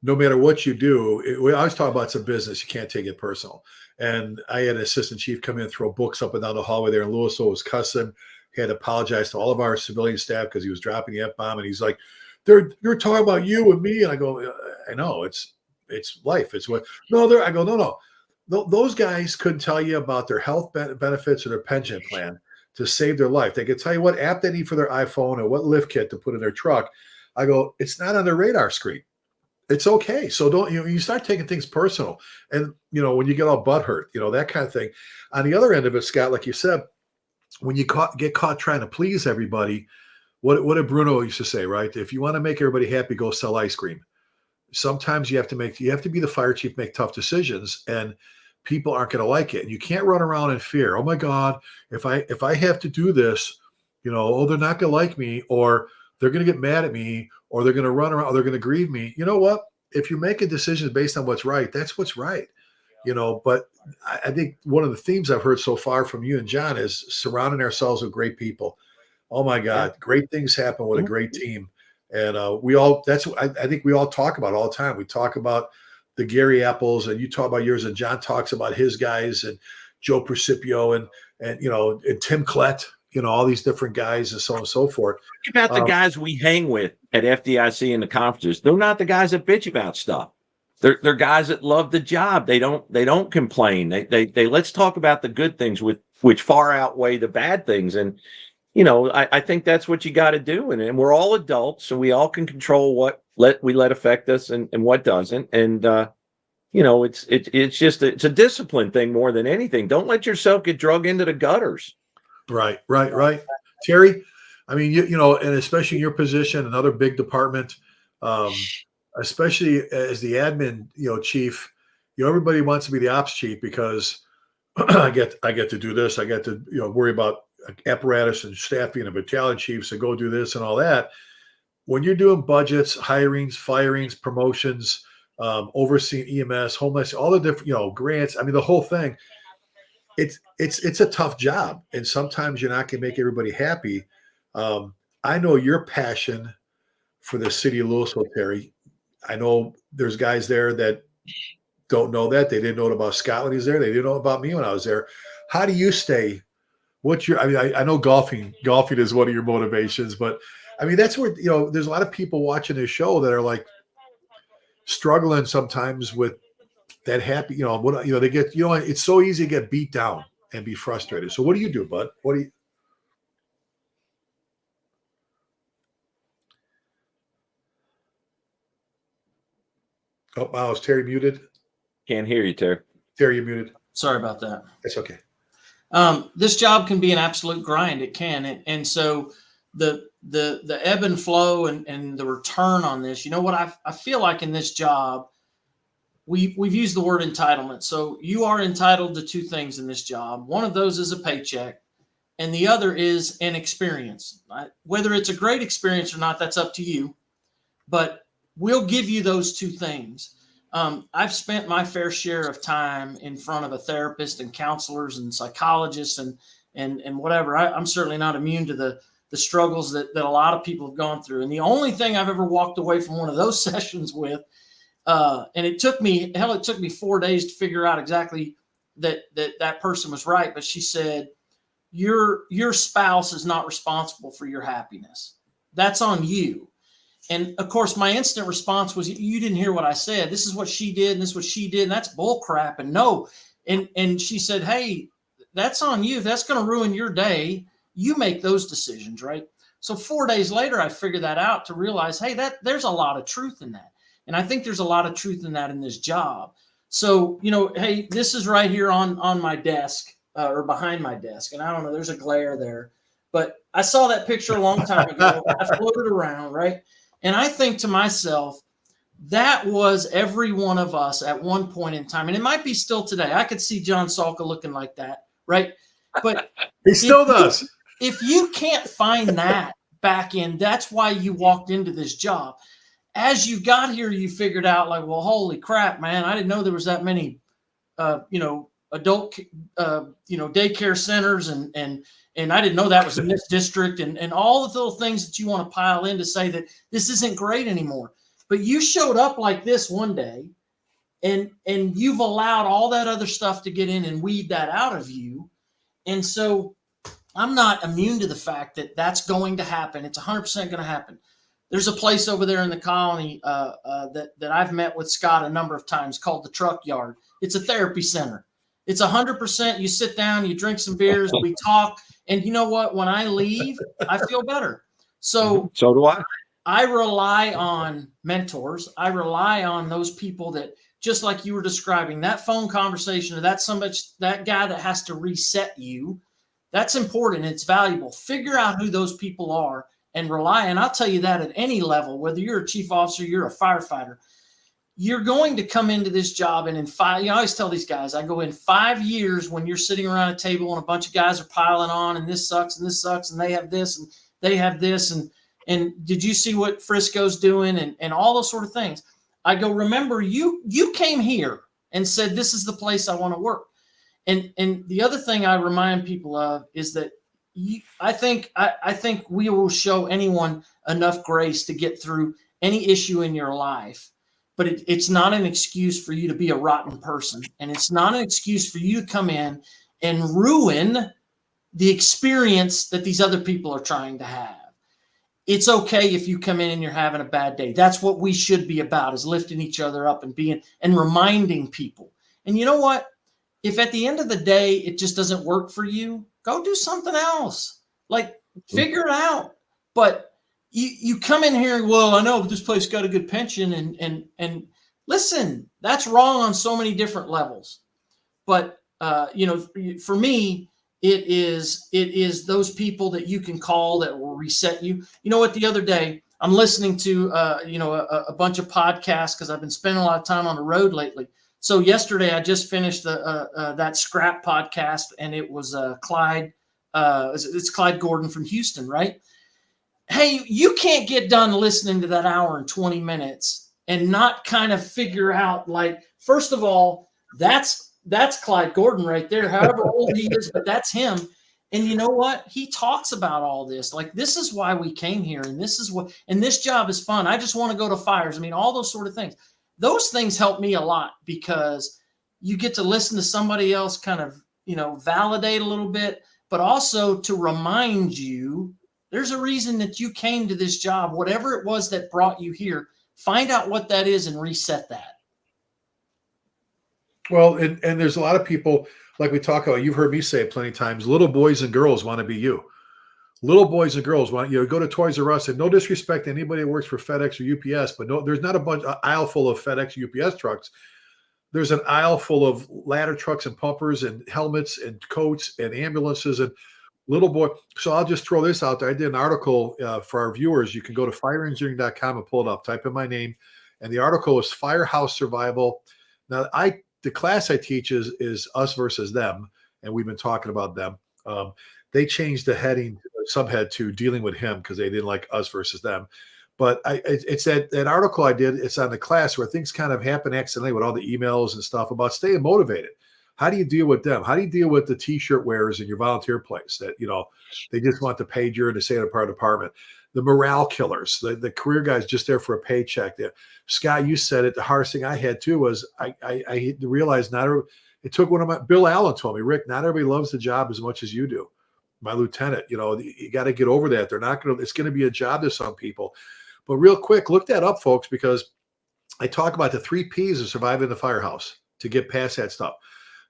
No matter what you do, we always talk about it's a business. You can't take it personal. And I had an assistant chief come in, throw books up and down the hallway there in Louisville, was cussing. He had to apologize to all of our civilian staff because he was dropping the F-bomb. And he's like, they're talking about you and me. And I go, I know, it's life. It's what, no, I go, no. Those guys couldn't tell you about their health benefits or their pension plan to save their life. They could tell you what app they need for their iPhone or what lift kit to put in their truck. I go, it's not on their radar screen. It's okay. So don't you start taking things personal, and when you get all butthurt, that kind of thing. On the other end of it, Scott, like you said, when you get caught trying to please everybody, what did Bruno used to say, right? If you want to make everybody happy, go sell ice cream. Sometimes you have to be the fire chief, make tough decisions, and people aren't going to like it. And you can't run around in fear. Oh my God, if I have to do this, they're not going to like me, or they're going to get mad at me, or they're going to run around, or they're going to grieve me. You know what? If you're making decisions based on what's right, that's what's right. But I think one of the themes I've heard so far from you and John is surrounding ourselves with great people. Oh my God, great things happen with a great team. And I think we all talk about all the time. We talk about the Gary Apples, and you talk about yours, and John talks about his guys, and Joe Precipio, and Tim Klett, all these different guys, and so on and so forth. Think about the guys we hang with at FDIC in the conferences. They're not the guys that bitch about stuff. They're guys that love the job. They don't complain. They let's talk about the good things which far outweigh the bad things. And I think that's what you got to do. And we're all adults, so we all can control what we let affect us and what doesn't. And it's just it's a discipline thing more than anything. Don't let yourself get drug into the gutters. Right. Terry, I mean, and especially in your position, another big department, especially as the admin, chief, everybody wants to be the ops chief because I get to do this. I get to, worry about apparatus and staff being a battalion chief, so go do this and all that. When you're doing budgets, hirings, firings, promotions, overseeing EMS, homeless, all the different, grants. I mean, the whole thing. It's a tough job, and sometimes you're not going to make everybody happy. I know your passion for the city of Louisville, Terry. I know there's guys there that don't know that. They didn't know about Scotland. He's there. They didn't know about me when I was there. How do you stay? I know golfing is one of your motivations, but I mean, that's where, there's a lot of people watching this show that are like struggling sometimes with that happy, they get, it's so easy to get beat down and be frustrated. So what do you do, bud? Oh, wow. Is Terry muted? Can't hear you, Terry. Terry, you muted. Sorry about that. It's okay. This job can be an absolute grind. It can. And so the ebb and flow and the return on this, what I feel like in this job, we've used the word entitlement. So you are entitled to two things in this job. One of those is a paycheck, and the other is an experience. Whether it's a great experience or not, that's up to you. But we'll give you those two things. I've spent my fair share of time in front of a therapist and counselors and psychologists and whatever. I'm certainly not immune to the struggles that a lot of people have gone through. And the only thing I've ever walked away from one of those sessions with, and it took me 4 days to figure out exactly that person was right. But she said, your spouse is not responsible for your happiness. That's on you. And of course, my instant response was, you didn't hear what I said. This is what she did, and this is what she did, and that's bull crap. And no. And she said, hey, that's on you. If that's going to ruin your day, you make those decisions, right? So 4 days later, I figured that out to realize, hey, there's a lot of truth in that. And I think there's a lot of truth in that in this job. So, hey, this is right here on my desk or behind my desk. And I don't know, there's a glare there. But I saw that picture a long time ago. I floated around, right? And I think to myself, that was every one of us at one point in time. And it might be still today. I could see John Salka looking like that, right? But he still does. If you can't find that back in, that's why you walked into this job. As you got here, you figured out like, well, holy crap, man, I didn't know there was that many, adult, daycare centers and I didn't know that was in this district and all the little things that you want to pile in to say that this isn't great anymore. But you showed up like this one day and you've allowed all that other stuff to get in and weed that out of you. And so I'm not immune to the fact that that's going to happen. It's 100% going to happen. There's a place over there in the colony that I've met with Scott a number of times called the Truck Yard. It's a therapy center. It's 100%. You sit down, you drink some beers, we talk. And you know what? When I leave, I feel better. So do I. I rely on mentors. I rely on those people that, just like you were describing, that phone conversation or that guy that has to reset you, that's important. It's valuable. Figure out who those people are and rely. And I'll tell you that at any level, whether you're a chief officer, you're a firefighter, you're going to come into this job. And in I always tell these guys, I go in 5 years when you're sitting around a table and a bunch of guys are piling on and this sucks and this sucks and they have this and they have this. And did you see what Frisco's doing and all those sort of things? I go, remember, you came here and said, this is the place I want to work. And the other thing I remind people of is that I think we will show anyone enough grace to get through any issue in your life, but it's not an excuse for you to be a rotten person. And it's not an excuse for you to come in and ruin the experience that these other people are trying to have. It's okay if you come in and you're having a bad day. That's what we should be about, is lifting each other up and reminding people. And you know what? If at the end of the day, it just doesn't work for you, go do something else. Like, figure it out. But you come in here, well, I know this place got a good pension and listen, that's wrong on so many different levels. But, for me, it is those people that you can call that will reset you. You know what? The other day, I'm listening to, a bunch of podcasts because I've been spending a lot of time on the road lately. So yesterday I just finished that Scrap podcast, and it was Clyde it's Clyde Gordon from Houston, right? Hey, you can't get done listening to that hour and 20 minutes and not kind of figure out, like, first of all, that's Clyde Gordon right there, however old he is, but that's him. And you know what? He talks about all this. Like, this is why we came here, and this job is fun. I just want to go to fires. I mean, all those sort of things. Those things help me a lot because you get to listen to somebody else kind of, validate a little bit, but also to remind you there's a reason that you came to this job, whatever it was that brought you here. Find out what that is and reset that. Well, and there's a lot of people, like we talk about, you've heard me say it plenty of times, little boys and girls want to be you. Little boys and girls want, go to Toys R Us, and no disrespect to anybody that works for FedEx or UPS, but no, there's not an aisle full of FedEx or UPS trucks. There's an aisle full of ladder trucks and pumpers and helmets and coats and ambulances and little boy. So I'll just throw this out there. I did an article for our viewers. You can go to fireengineering.com and pull it up. Type in my name. And the article is Firehouse Survival. Now, the class I teach is us versus them. And we've been talking about them. They changed the subhead to dealing with him because they didn't like us versus them. But it's that article I did. It's on the class where things kind of happen accidentally with all the emails and stuff about staying motivated. How do you deal with them? How do you deal with the T-shirt wearers in your volunteer place that, they just want the pager and to stay in a part department? The morale killers, the career guys just there for a paycheck. Scott, you said it. The hardest thing I had too was I realized it took Bill Allen told me, Rick, not everybody loves the job as much as you do. My lieutenant, you got to get over that. It's going to be a job to some people. But real quick, look that up, folks, because I talk about the 3 Ps of surviving the firehouse to get past that stuff.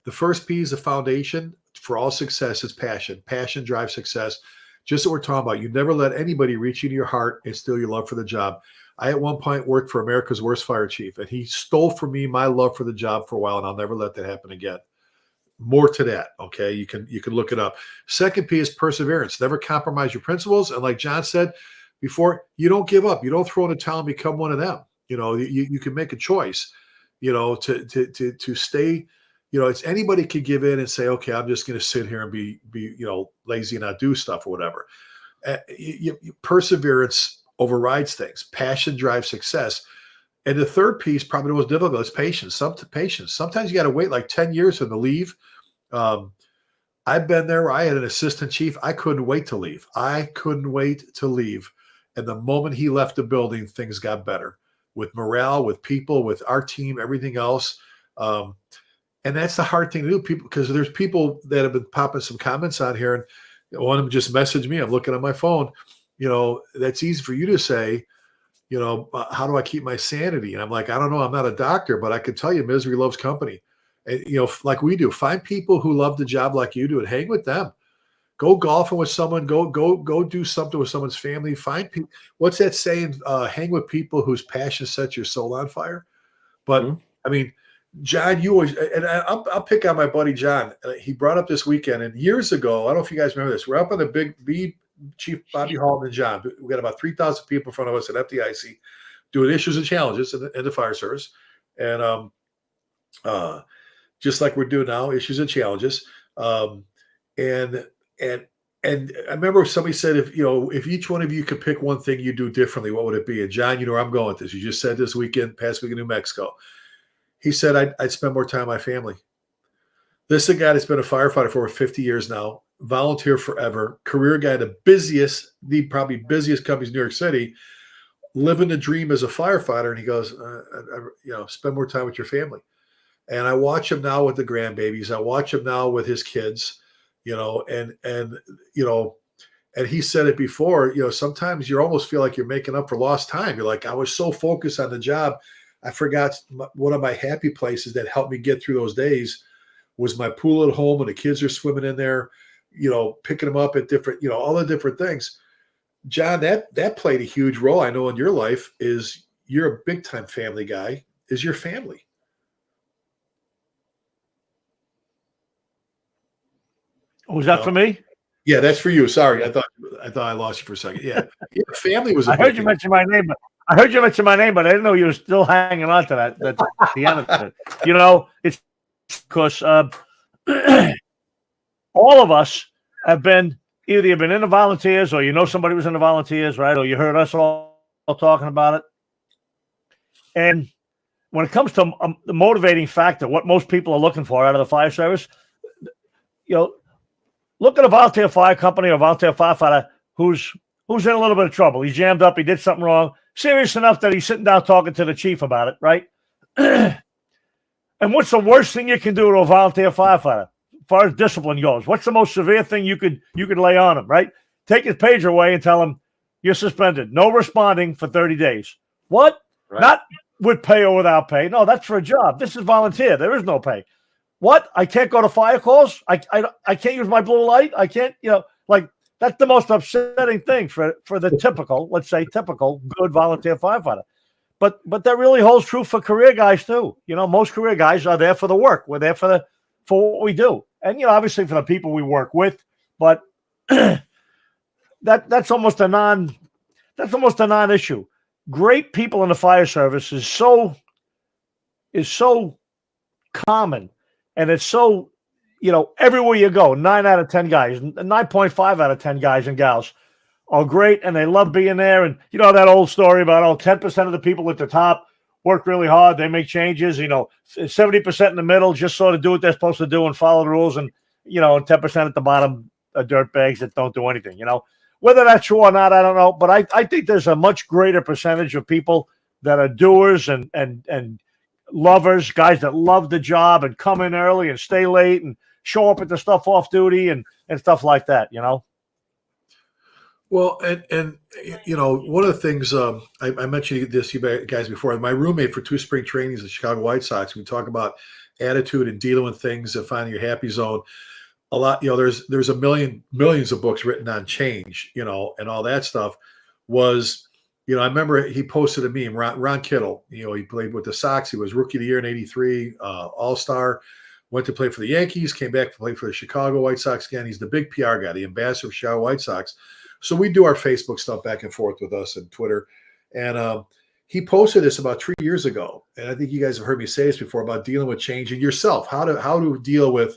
The first P is the foundation for all success is passion. Passion drives success. Just what we're talking about. You never let anybody reach into your heart and steal your love for the job. I at one point worked for America's worst fire chief, and he stole from me my love for the job for a while, and I'll never let that happen again. More to that, okay? You can look it up. Second P is perseverance. Never compromise your principles. And like John said before, you don't give up. You don't throw in the towel and become one of them. You can make a choice, to stay. It's anybody could give in and say, okay, I'm just going to sit here and be lazy and not do stuff or whatever. Perseverance overrides things. Passion drives success. And the third piece, probably the most difficult, is patience. Sometimes you got to wait like 10 years for them to leave. I've been there where I had an assistant chief. I couldn't wait to leave. And the moment he left the building, things got better with morale, with people, with our team, everything else. And that's the hard thing to do, because there's people that have been popping some comments on here, and one of them just messaged me. I'm looking at my phone. That's easy for you to say, how do I keep my sanity? And I'm like, I don't know. I'm not a doctor, but I can tell you misery loves company. And, like we do, find people who love the job like you do and hang with them. Go golfing with someone. Go do something with someone's family. Find people. What's that saying? Hang with people whose passion sets your soul on fire. But I mean, John, you always, and I'll pick on my buddy John. He brought up this weekend, and years ago, I don't know if you guys remember this. We're up on the big B, Chief Bobby Hall and John. We got about 3,000 people in front of us at FDIC doing issues and challenges in the fire service, and just like we're doing now, issues and challenges. And I remember somebody said, if each one of you could pick one thing you do differently, what would it be? And John, where I'm going with this. You just said this past week in New Mexico. He said, I'd spend more time with my family. This is a guy that's been a firefighter for over 50 years now, volunteer forever, career guy, the probably busiest companies in New York City, living the dream as a firefighter. And he goes, spend more time with your family. And I watch him now with the grandbabies. I watch him now with his kids, and he said it before, sometimes you almost feel like you're making up for lost time. You're like, I was so focused on the job, I forgot one of my happy places that helped me get through those days was my pool at home, and the kids are swimming in there, picking them up at different, all the different things. John, that played a huge role. I know in your life is you're a big time family guy. Is your family? Was that for me? Yeah, that's for you. Sorry, I thought I lost you for a second. Yeah, family was. I heard you mention my name, but I didn't know you were still hanging on to that. That's the end of it. It's because all of us have been either you've been in the volunteers or you know somebody was in the volunteers, right? Or you heard us all talking about it. And when it comes to the motivating factor, what most people are looking for out of the fire service, look at a volunteer fire company or volunteer firefighter who's in a little bit of trouble. He's jammed up. He did something wrong, serious enough that he's sitting down talking to the chief about it, right? And what's the worst thing you can do to a volunteer firefighter, as far as discipline goes? What's the most severe thing you could lay on him, right? Take his pager away and tell him you're suspended, no responding for 30 days. What? Right. Not with pay or without pay. No, that's for a job. This is volunteer. There is no pay. What? I can't go to fire calls? I can't use my blue light? I can't, that's the most upsetting thing for the typical, let's say typical good volunteer firefighter. But that really holds true for career guys too. Most career guys are there for the work. We're there for what we do. And obviously for the people we work with, but that's almost a non-issue. Great people in the fire service is so common, and it's so, everywhere you go, 9 out of 10 guys, 9.5 out of 10 guys and gals are great, and they love being there. And that old story about 10% of the people at the top work really hard, they make changes, 70% in the middle just sort of do what they're supposed to do and follow the rules, and 10% at the bottom are dirtbags that don't do anything. Whether that's true or not, I don't know. But I think there's a much greater percentage of people that are doers and lovers, guys that love the job and come in early and stay late and show up at the stuff off duty and stuff like that, Well, and one of the things I mentioned this to you guys before. My roommate for 2 spring trainings at the Chicago White Sox, we talk about attitude and dealing with things and finding your happy zone. A lot, there's millions of books written on change, and all that stuff. Was, I remember he posted a meme. Ron Kittle, he played with the Sox. He was Rookie of the Year in '83, All-Star. Went to play for the Yankees. Came back to play for the Chicago White Sox again. He's the big PR guy, the ambassador of Chicago White Sox. So we do our Facebook stuff back and forth with us and Twitter. And he posted this about 3 years ago. And I think you guys have heard me say this before about dealing with change in yourself. How to deal with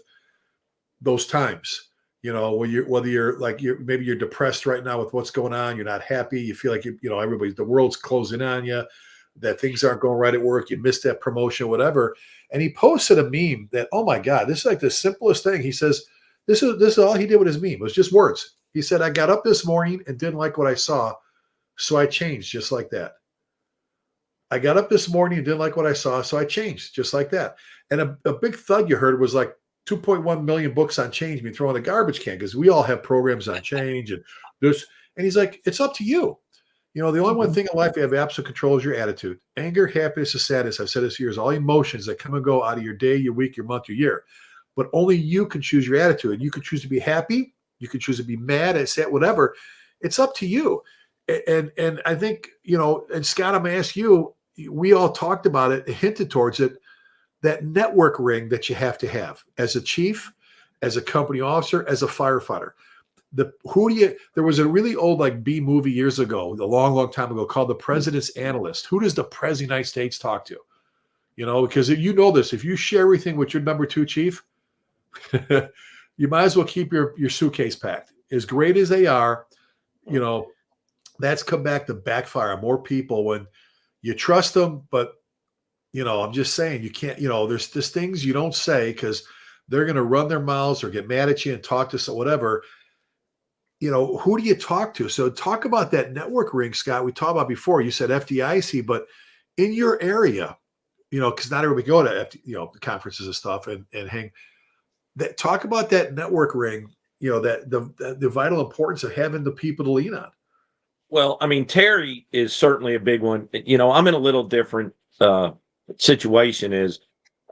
those times, whether you're maybe you're depressed right now with what's going on, you're not happy, you feel like the world's closing on you, that things aren't going right at work, you missed that promotion, whatever. And he posted a meme that, oh my God, this is like the simplest thing. He says, this is all he did with his meme. It was just words. He said, I got up this morning and didn't like what I saw, so I changed just like that. I got up this morning and didn't like what I saw, so I changed just like that. And a big thud you heard was like 2.1 million books on change being thrown in the garbage can, because we all have programs on change and this. And he's like, it's up to you. The only one thing in life you have absolute control is your attitude. Anger, happiness, and sadness, I've said this for years, all emotions that come and go out of your day, your week, your month, your year. But only you can choose your attitude. You can choose to be happy. You can choose to be mad and sad, whatever. It's up to you. And I think, and Scott, I'm going to ask you, we all talked about it, hinted towards it, that network ring that you have to have as a chief, as a company officer, as a firefighter. There was a really old B movie years ago, a long time ago, called The President's Analyst. Who does the President of the United States talk to? Because this, if you share everything with your number 2 chief, you might as well keep your suitcase packed. As great as they are, that's come back to backfire on more people when you trust them, but I'm just saying you can't, there's things you don't say because they're going to run their mouths or get mad at you and talk to some whatever. Who do you talk to? So talk about that network ring, Scott. We talked about before. You said FDIC, but in your area, because not everybody go to conferences and stuff and hang. That talk about that network ring. That the vital importance of having the people to lean on. Well, I mean, Terry is certainly a big one. I'm in a little different situation. Is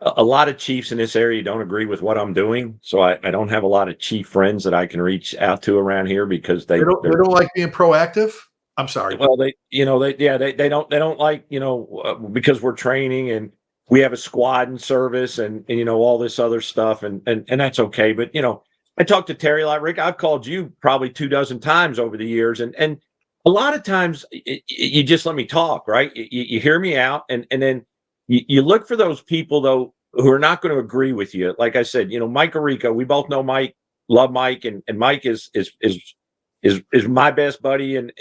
a lot of chiefs in this area don't agree with what I'm doing, so I don't have a lot of chief friends that I can reach out to around here because they don't like being proactive. I'm sorry. Well, they don't like because we're training and we have a squad in service and all this other stuff and that's okay. But I talked to Terry like Rick. I've called you probably 24 times over the years, and a lot of times you just let me talk, right? You hear me out, and then you look for those people though who are not going to agree with you. Like I said, Mike Arico, we both know Mike love Mike, and Mike is my best buddy, and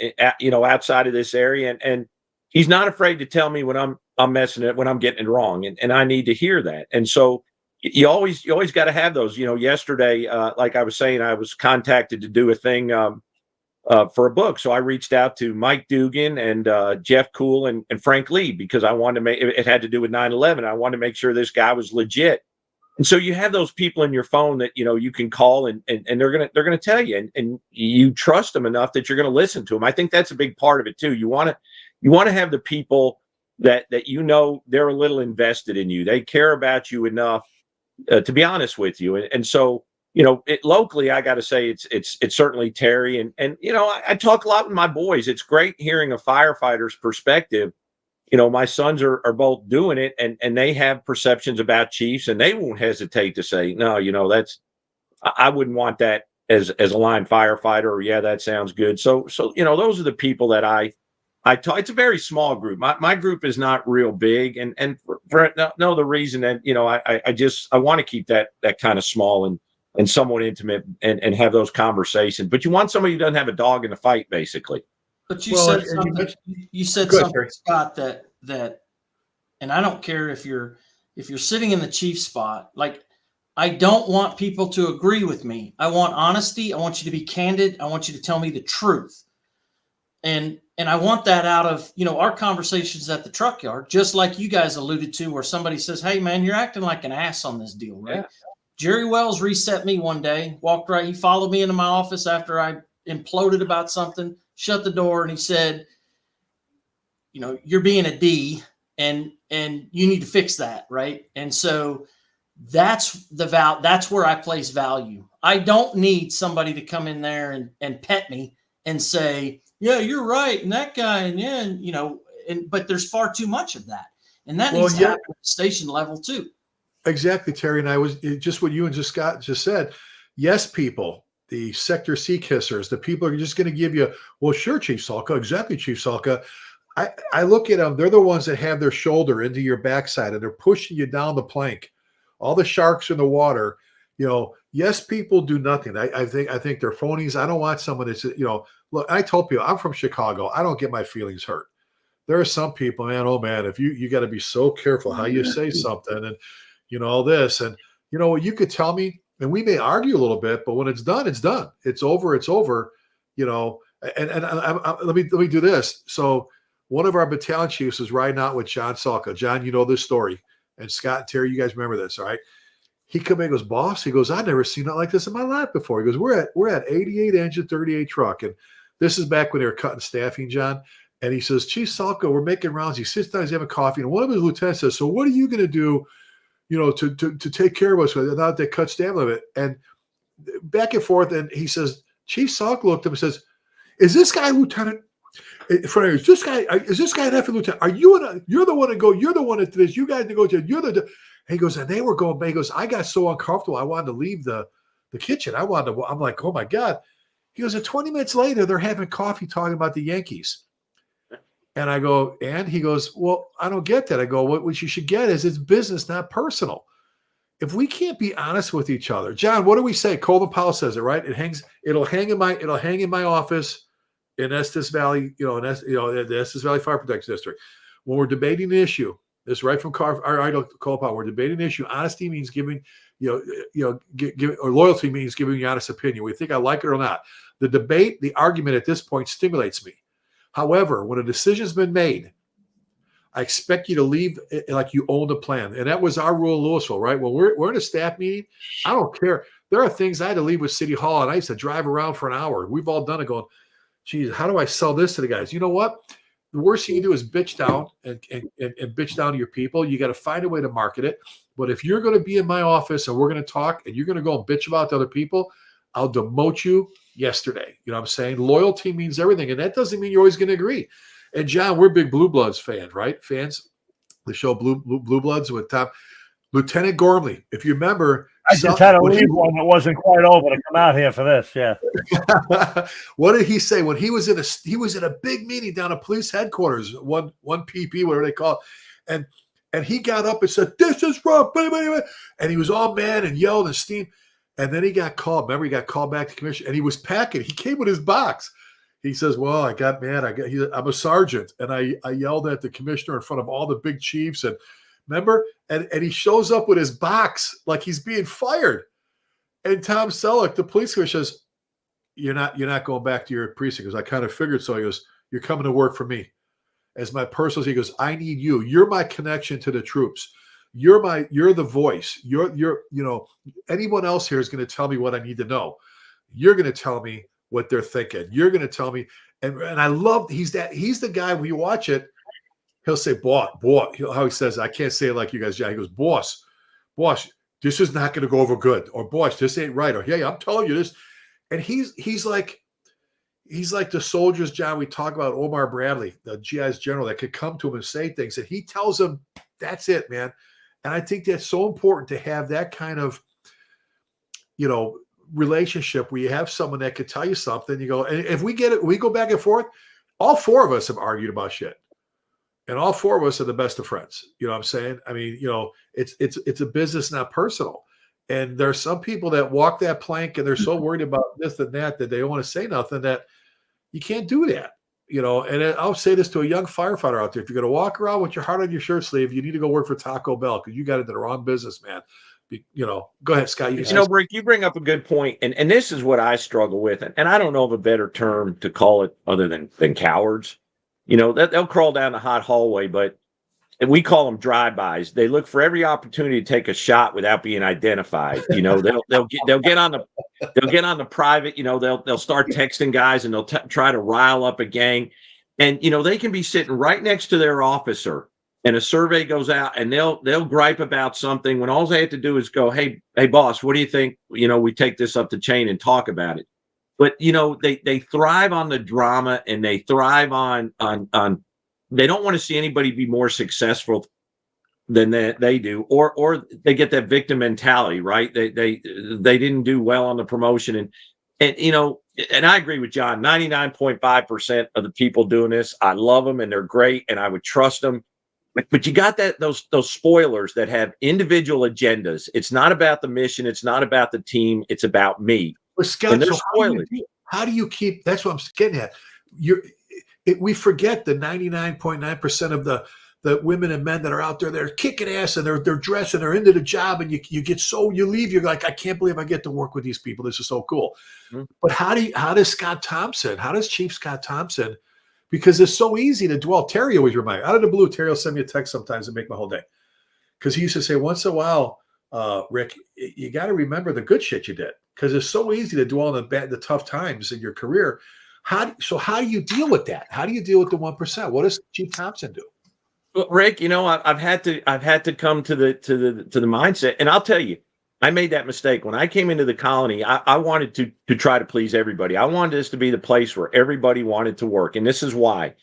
outside of this area, and he's not afraid to tell me when I'm messing it, when I'm getting it wrong, and I need to hear that. And so you always got to have those. Yesterday, like I was saying, I was contacted to do a thing for a book, so I reached out to Mike Dugan and Jeff Kuhl and Frank Lee, because I wanted to make it had to do with 9/11. I wanted to make sure this guy was legit. And so you have those people in your phone that you can call, and they're gonna tell you, and you trust them enough that you're gonna listen to them. I think that's a big part of it too. You want to have the people that they're a little invested in you. They care about you enough to be honest with you. And so locally, I got to say it's certainly Terry, and I talk a lot with my boys. It's great hearing a firefighter's perspective. My sons are both doing it, and they have perceptions about chiefs, and they won't hesitate to say, no, I wouldn't want that as a line firefighter, or yeah, that sounds good. So those are the people that I talk. It's a very small group. My group is not real big, and for no the reason that I want to keep that kind of small and somewhat intimate, and have those conversations. But you want somebody who doesn't have a dog in the fight, basically. But you said something. You said something, Scott, that, and I don't care if you're sitting in the chief spot. Like, I don't want people to agree with me. I want honesty. I want you to be candid. I want you to tell me the truth. And I want that out of our conversations at the truck yard, just like you guys alluded to, where somebody says, "Hey, man, you're acting like an ass on this deal, right?" Yeah. Jerry Wells reset me one day. He followed me into my office after I imploded about something. Shut the door, and he said, "You're being a D, and you need to fix that, right?" And so that's that's where I place value. I don't need somebody to come in there and pet me and say, "Yeah, you're right," and that guy, but there's far too much of that, and that needs to happen at the station level too. Exactly, Terry. And I was just what you and Scott just said. Yes, people. The Sector C kissers, the people are just going to give you, well, sure, Chief Salka, exactly, Chief Salka. I look at them, they're the ones that have their shoulder into your backside, and they're pushing you down the plank. All the sharks in the water, yes, people do nothing. I think they're phonies. I don't want someone that's, look, I told people, I'm from Chicago. I don't get my feelings hurt. There are some people, man, if you got to be so careful how you say something, and all this, and you could tell me, and we may argue a little bit, but when it's done, it's done. It's over. It's over. And let me do this. So one of our battalion chiefs was riding out with John Salka. John, you know this story, and Scott and Terry, you guys remember this, all right? He come in and goes, "Boss," he goes, "I've never seen it like this in my life before." He goes, "We're at 88 engine, 38 truck," and this is back when they were cutting staffing, John. And he says, "Chief Salka, we're making rounds." He sits down, he's having coffee, and one of his lieutenants says, "So what are you going to do? To take care of us now that they cut staff limit?" And back and forth. And he says, Chief Salka looked at him and says, "Is this guy lieutenant? Is this guy an F lieutenant? Are you you're the one to go, you're the one that this, you guys negotiate, you're the," and he goes, and they were going, he goes, "I got so uncomfortable. I wanted to leave the kitchen. I'm like, oh my God." He goes, and 20 minutes later, they're having coffee talking about the Yankees. And I go, and he goes, "Well, I don't get that." I go, what you should get is it's business, not personal. If we can't be honest with each other, John, what do we say? Colvin Powell says it, right? It'll hang in my office in Estes Valley, the Estes Valley Fire Protection District. When we're debating the issue, this is right from our idol Colvin Powell. We're debating the issue. Honesty means giving, or loyalty means giving you honest opinion. We think I like it or not. The debate, the argument at this point stimulates me. However, when a decision's been made, I expect you to leave like you own the plan. And that was our rule in Louisville, right? When we're in a staff meeting, I don't care. There are things I had to leave with City Hall, and I used to drive around for an hour. We've all done it going, "Geez, how do I sell this to the guys?" You know what? The worst thing you do is bitch down and bitch down to your people. You got to find a way to market it. But if you're going to be in my office and we're going to talk and you're going to go and bitch about the other people, I'll demote you yesterday. You know what I'm saying? Loyalty means everything. And that doesn't mean you're always going to agree. And John, we're big Blue Bloods fans, right? The show Blue Bloods with top Lieutenant Gormley. If you remember, I just had to leave one that wasn't quite over to come out here for this. Yeah. What did he say when he was in a big meeting down at police headquarters, one PP, whatever they call it, and he got up and said, "This is wrong," and he was all mad and yelled and steamed. And then he got called. Remember, he got called back to commission, and he was packing. He came with his box. He says, "Well, I got mad. I'm a sergeant, and I yelled at the commissioner in front of all the big chiefs." And remember, and he shows up with his box like he's being fired. And Tom Selleck, the police commissioner, says, "You're not going back to your precinct." Because I kind of figured so. He goes, "You're coming to work for me as my personal." He goes, "I need you. You're my connection to the troops. You're the voice. You're anyone else here is going to tell me what I need to know. You're going to tell me what they're thinking. You're going to tell me." And I love he's the guy when you watch it, he'll say, boy, how he says, I can't say it like you guys. Yeah, he goes, boss, this is not going to go over good. Or boss, this ain't right. Or hey, I'm telling you this. And he's like the soldiers, John, we talk about Omar Bradley, the GI's general that could come to him and say things. And he tells them, that's it, man. And I think that's so important to have that kind of, relationship where you have someone that could tell you something. You go, and if we get it, we go back and forth. All four of us have argued about shit. And all four of us are the best of friends. You know what I'm saying? I mean, it's a business, not personal. And there are some people that walk that plank and they're so worried about this and that they don't want to say nothing, that you can't do that. And I'll say this to a young firefighter out there. If you're going to walk around with your heart on your shirt sleeve, you need to go work for Taco Bell because you got into the wrong business, man. Go ahead, Scott. Rick, you bring up a good point, and this is what I struggle with, and I don't know of a better term to call it other than cowards. They'll crawl down the hot hallway, but we call them drive-bys. They look for every opportunity to take a shot without being identified. They'll get on the private. They'll start texting guys and they'll try to rile up a gang, and they can be sitting right next to their officer, and a survey goes out, and they'll gripe about something when all they have to do is go, hey boss, what do you think? We take this up the chain and talk about it. But they thrive on the drama, and they thrive on they don't want to see anybody be more successful than they do, or they get that victim mentality, right? They didn't do well on the promotion, and I agree with John. 99.5% of the people doing this, I love them and they're great, and I would trust them. But you got those spoilers that have individual agendas. It's not about the mission. It's not about the team. It's about me. Well, Scott, so how do you keep? That's what I'm getting at. We forget the 99.9% of the women and men that are out there. They're kicking ass and they're dressed and they're into the job. And you leave. You're like, I can't believe I get to work with these people. This is so cool. Mm-hmm. But how does Chief Scott Thompson? Because it's so easy to dwell. Terry always reminds me. Out of the blue, Terry will send me a text sometimes and make my whole day. Because he used to say, once in a while, Rick, you got to remember the good shit you did. Because it's so easy to dwell on the tough times in your career. How do you deal with that? How do you deal with the 1%? What does Chief Thompson do? Well, Rick, I've had to come to the mindset, and I'll tell you, I made that mistake when I came into the colony. I wanted to try to please everybody. I wanted this to be the place where everybody wanted to work. And this is why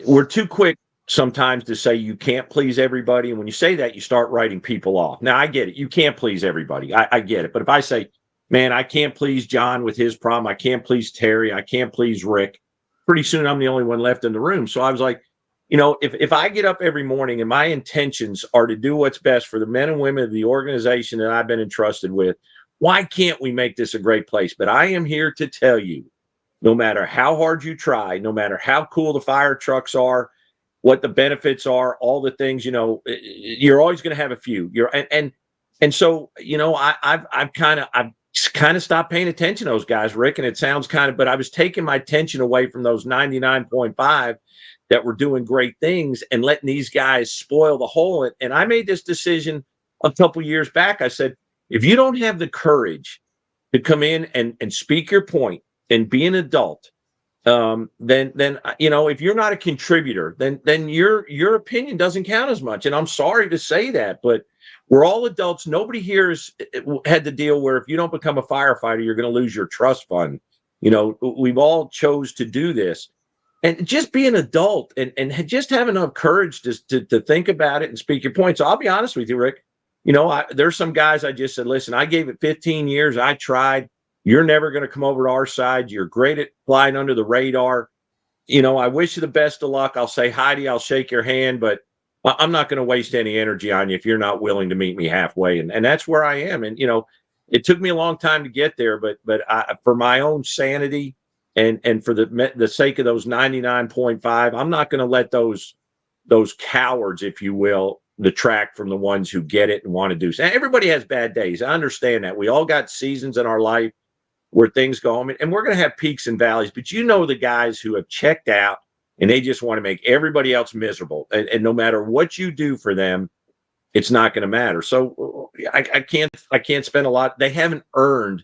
we're too quick sometimes to say you can't please everybody. And when you say that, you start writing people off. Now, I get it. You can't please everybody. I get it. But if I say, man, I can't please John with his problem, I can't please Terry, I can't please Rick, pretty soon I'm the only one left in the room. So I was like, if I get up every morning and my intentions are to do what's best for the men and women of the organization that I've been entrusted with, why can't we make this a great place? But I am here to tell you, no matter how hard you try, no matter how cool the fire trucks are, what the benefits are, all the things, you're always going to have a few. So I've kind of stopped paying attention to those guys, Rick. And it sounds but I was taking my attention away from those 99.5 that were doing great things and letting these guys spoil the whole. And I made this decision a couple years back. I said, if you don't have the courage to come in and speak your point and be an adult, then if you're not a contributor, then your opinion doesn't count as much. And I'm sorry to say that, but we're all adults. Nobody here had the deal where if you don't become a firefighter, you're going to lose your trust fund. We've all chose to do this. And just be an adult and just have enough courage to think about it and speak your point. So I'll be honest with you, Rick. There's some guys I just said, listen, I gave it 15 years. I tried. You're never going to come over to our side. You're great at flying under the radar. I wish you the best of luck. I'll say hi to you. I'll shake your hand, but I'm not going to waste any energy on you if you're not willing to meet me halfway. And that's where I am. And, it took me a long time to get there, but for my own sanity and for the sake of those 99.5, I'm not going to let those cowards, if you will, detract from the ones who get it and want to do so. Everybody has bad days. I understand that. We all got seasons in our life where things go on, and we're going to have peaks and valleys, but the guys who have checked out and they just want to make everybody else miserable. And no matter what you do for them, it's not going to matter. So I can't spend a lot. They haven't earned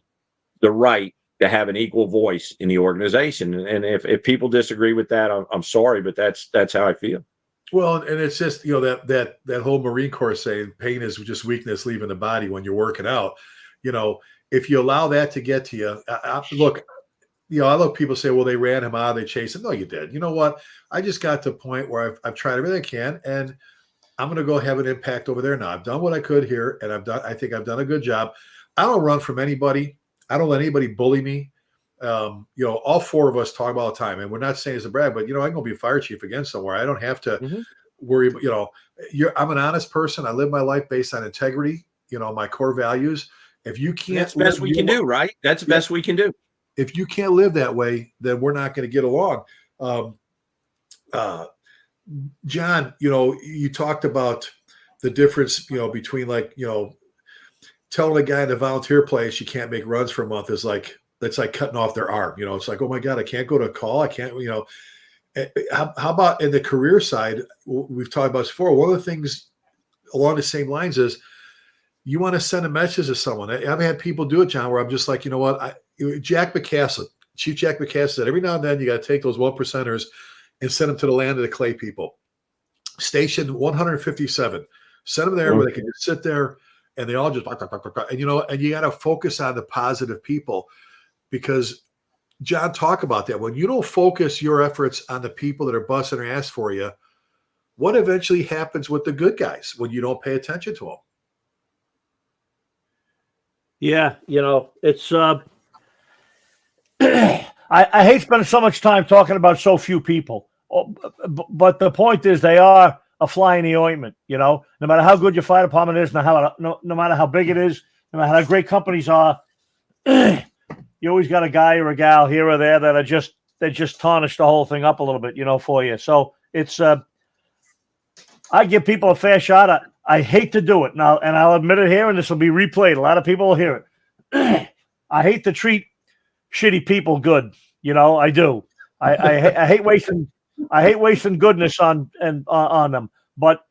the right to have an equal voice in the organization. And if people disagree with that, I'm sorry, but that's how I feel. Well, and it's just, that whole Marine Corps saying pain is just weakness leaving the body when you're working out. If you allow that to get to you, look, I look, people say, well, they ran him out, they chased him. No, you did. You know what? I just got to a point where I've tried everything I can, and I'm going to go have an impact over there now. I've done what I could here, and I think I've done a good job. I don't run from anybody. I don't let anybody bully me. All four of us talk about all the time, and we're not saying it's a brag, but I'm going to be a fire chief again somewhere. I don't have to worry. I'm an honest person. I live my life based on integrity. My core values. If you can't, that's the best we can do, right? That's the best we can do. If you can't live that way, then we're not going to get along. John, you talked about the difference, between telling a guy in the volunteer place you can't make runs for a month is that's like cutting off their arm. It's like, oh my God, I can't go to a call. I can't, how about in the career side? We've talked about this before. One of the things along the same lines is you want to send a message to someone. I've had people do it, John, where I'm just like, you know what? Jack McCaslin, Chief Jack McCaslin said, every now and then you got to take those 1%ers and send them to the land of the clay people. Station 157. Send them there where they can just sit there and they all just, and you got to focus on the positive people, because John, talk about that. When you don't focus your efforts on the people that are busting their ass for you, what eventually happens with the good guys when you don't pay attention to them? Yeah, it's I hate spending so much time talking about so few people, but the point is they are a fly in the ointment. No matter how good your fire department is, no matter how big it is, no matter how great companies are, you always got a guy or a gal here or there that just tarnish the whole thing up a little bit, for you. So it's I give people a fair shot. I hate to do it now, and I'll admit it here, and this will be replayed. A lot of people will hear it. I hate to treat shitty people good. I do. I hate wasting. I hate wasting goodness on them. But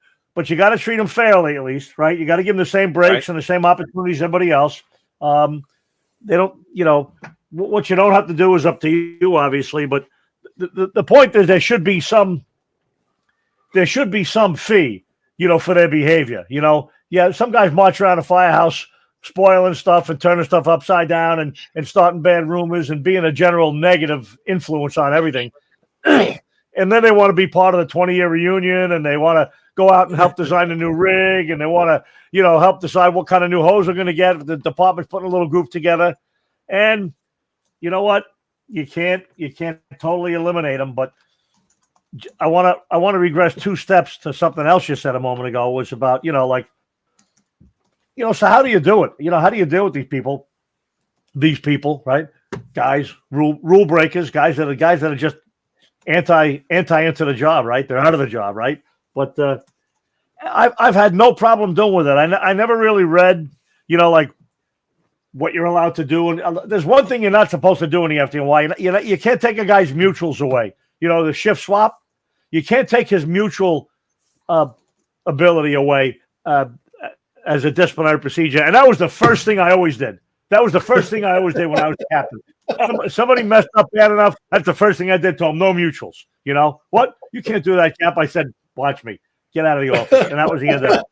you got to treat them fairly, at least, right? You got to give them the same breaks and the same opportunities as everybody else. They don't. What you don't have to do is up to you, obviously. But the point is there should be some fee. For their behavior, some guys march around a firehouse spoiling stuff and turning stuff upside down and starting bad rumors and being a general negative influence on everything. And then they want to be part of the 20-year reunion, and they want to go out and help design a new rig, and they want to, help decide what kind of new hose they're going to get. The department's putting a little group together. And you know what? You can't totally eliminate them, but I want to regress 2 steps to something else you said a moment ago, was about, so how do you do it? How do you deal with these people, right? Guys, rule breakers, guys that are just anti into the job, right? They're out of the job, right? But I've had no problem dealing with it. I never really read, what you're allowed to do. And there's one thing you're not supposed to do in the FDNY. You can't take a guy's mutuals away. The shift swap. You can't take his mutual ability away as a disciplinary procedure. And that was the first thing I always did. That was the first thing I always did when I was captain. Somebody messed up bad enough. That's the first thing I did to them. No mutuals. What? You can't do that, Cap. I said, watch me. Get out of the office. And that was the end of it.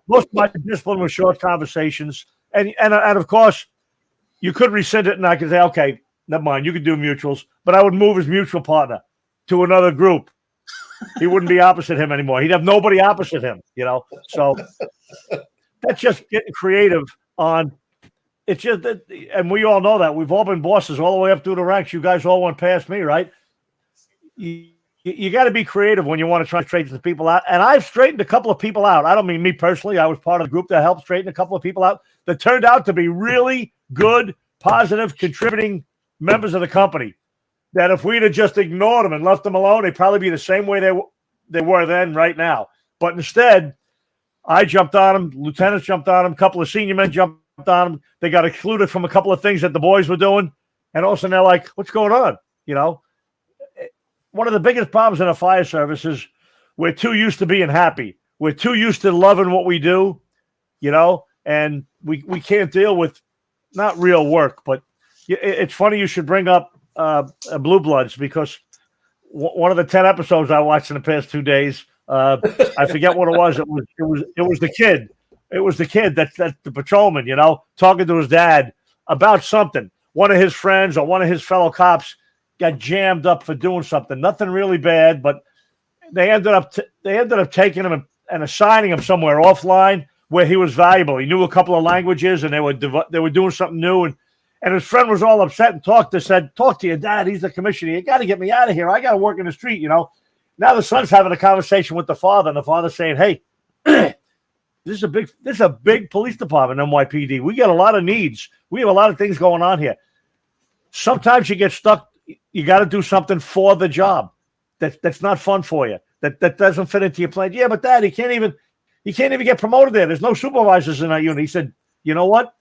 Most of my discipline was short conversations. And of course, you could rescind it and I could say, okay, never mind. You could do mutuals. But I would move his mutual partner to another group. He wouldn't be opposite him anymore. He'd have nobody opposite him, So that's just getting creative on. It's just that, and we all know that. We've all been bosses all the way up through the ranks. You guys all went past me, right? You got to be creative when you want to try to straighten the people out. And I've straightened a couple of people out. I don't mean me personally. I was part of the group that helped straighten a couple of people out that turned out to be really good, positive, contributing members of the company that if we'd have just ignored them and left them alone, they'd probably be the same way they were then right now. But instead, I jumped on them, lieutenants jumped on them, a couple of senior men jumped on them. They got excluded from a couple of things that the boys were doing. And all of a sudden they're like, what's going on? You know, one of the biggest problems in a fire service is we're too used to being happy. We're too used to loving what we do, you know, and we can't deal with not real work, but it's funny you should bring up Blue Bloods, because one of the 10 episodes I watched in the past 2 days, I forget what it was. It was the kid. It was the kid that's the patrolman, you know, talking to his dad about something. One of his friends or one of his fellow cops got jammed up for doing something. Nothing really bad, but they ended up taking him and assigning him somewhere offline where he was valuable. He knew a couple of languages, and they were doing something new. And his friend was all upset and said, talk to your dad. He's the commissioner. You got to get me out of here. I got to work in the street, you know. Now the son's having a conversation with the father, and the father's saying, hey, this is a big police department, NYPD. We got a lot of needs. We have a lot of things going on here. Sometimes you get stuck. You got to do something for the job that's not fun for you. That doesn't fit into your plan. Yeah, but Dad, he can't even get promoted there. There's no supervisors in that unit. He said, you know what?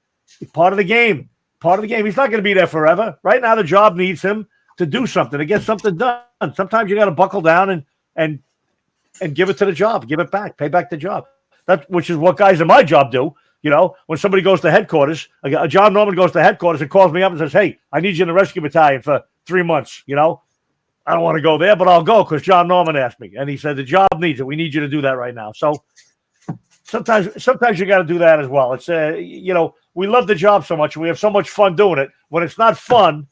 Part of the game. He's not going to be there forever. Right now, the job needs him to do something, to get something done. Sometimes you got to buckle down and give it to the job, give it back, pay back the job. Which is what guys in my job do. You know, when somebody goes to headquarters, a John Norman goes to headquarters and calls me up and says, hey, I need you in the rescue battalion for 3 months. You know, I don't want to go there, but I'll go because John Norman asked me. And he said, the job needs it. We need you to do that right now. So sometimes you got to do that as well. It's, you know, we love the job so much. We have so much fun doing it. When it's not fun,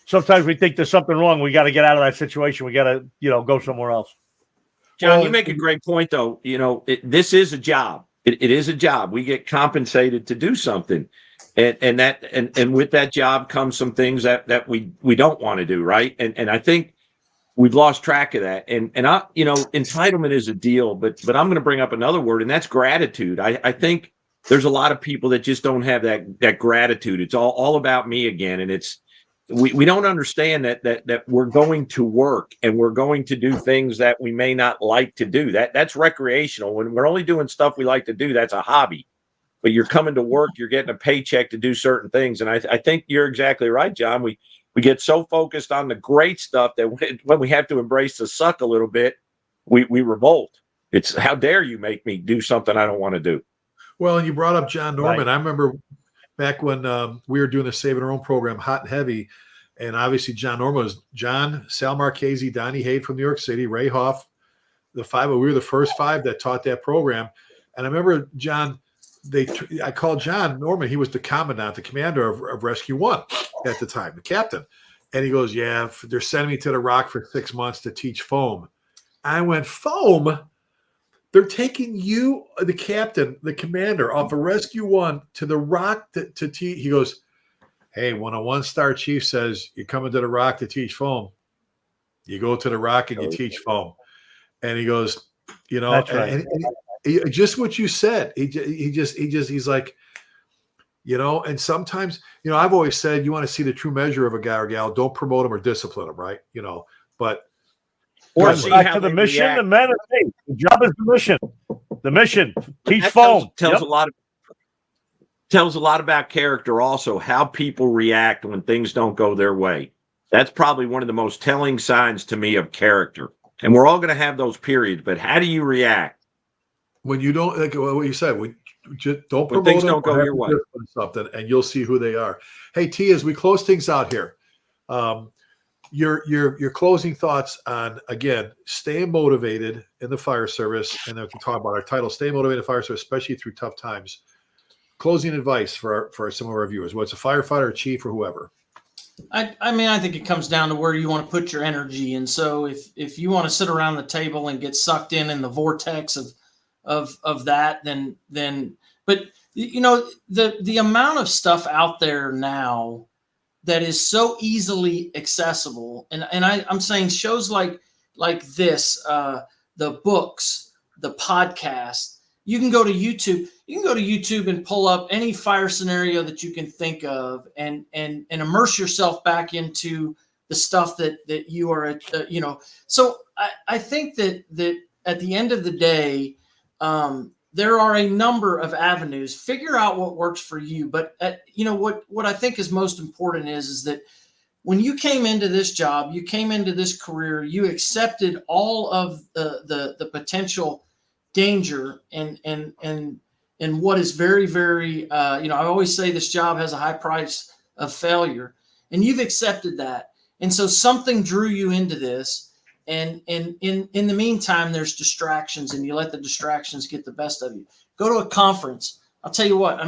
sometimes we think there's something wrong. We got to get out of that situation. We got to, you know, go somewhere else. John, you make a great point, though. You know, this is a job. It is a job. We get compensated to do something, and with that job comes some things that we don't want to do, right? And I think we've lost track of that. And you know, entitlement is a deal, but I'm going to bring up another word, and that's gratitude. I think there's a lot of people that just don't have that gratitude. It's all about me again, and it's. We don't understand that we're going to work and we're going to do things that we may not like to do. That's recreational. When we're only doing stuff we like to do, that's a hobby. But you're coming to work, you're getting a paycheck to do certain things. And I think you're exactly right, John. We get so focused on the great stuff that when we have to embrace the suck a little bit, we revolt. It's how dare you make me do something I don't want to do. Well, and you brought up John Norman. Right. I remember back when we were doing the Saving Our Own program, Hot and Heavy, and obviously John Norman was John, Sal Marchese, Donnie Haid from New York City, Ray Hoff, the five. We were the first five that taught that program. And I remember John, I called John Norman. He was the commandant, the commander of Rescue 1 at the time, the captain. And he goes, yeah, they're sending me to the Rock for 6 months to teach foam. I went, foam? They're taking you, the captain, the commander, off of Rescue 1 to the Rock to teach. He goes, hey, when a one-star chief says you're coming to the Rock to teach foam, you go to the Rock and you teach foam. And he goes, you know, that's right. and just what you said. He's like, you know, and sometimes, you know, I've always said you want to see the true measure of a guy or gal. Don't promote them or discipline them, right? You know, but or see back to the mission, react. The men, hey, the job is the mission. The mission, teach foam. Tells a lot about character. Also, how people react when things don't go their way. That's probably one of the most telling signs to me of character. And we're all going to have those periods, but how do you react when you don't? Like what you said, when just don't promote things them don't go your way. Something, and you'll see who they are. Hey, T, as we close things out here. Your closing thoughts on, again, staying motivated in the fire service, and then we can talk about our title, stay motivated in the fire service, especially through tough times. Closing advice for some of our viewers, whether it's a firefighter, a chief, or whoever. I mean, I think it comes down to where you want to put your energy. And so if you want to sit around the table and get sucked in the vortex of that, then but you know, the amount of stuff out there now that is so easily accessible. And I'm saying shows like this, the books, the podcast, you can go to YouTube. You can go to YouTube and pull up any fire scenario that you can think of, and immerse yourself back into the stuff that you are, So I think that at the end of the day, there are a number of avenues. Figure out what works for you. But what I think is most important is that when you came into this job, you came into this career, you accepted all of the potential danger and what is very, very, I always say this job has a high price of failure, and you've accepted that. And so something drew you into this. And in the meantime, there's distractions, and you let the distractions get the best of you. Go to a conference. I'll tell you what,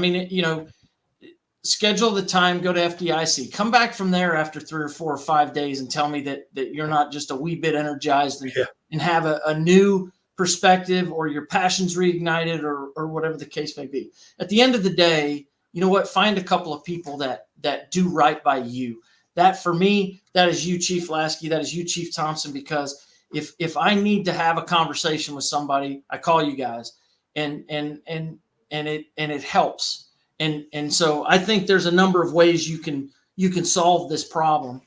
schedule the time, go to FDIC, come back from there after 3 or 4 or 5 days and tell me that you're not just a wee bit energized and have a new perspective, or your passion's reignited, or whatever the case may be. At the end of the day, you know what? Find a couple of people that do right by you. That, for me, that is you, Chief Lasky. That is you, Chief Thompson. Because if I need to have a conversation with somebody, I call you guys, and it helps. And so I think there's a number of ways you can solve this problem,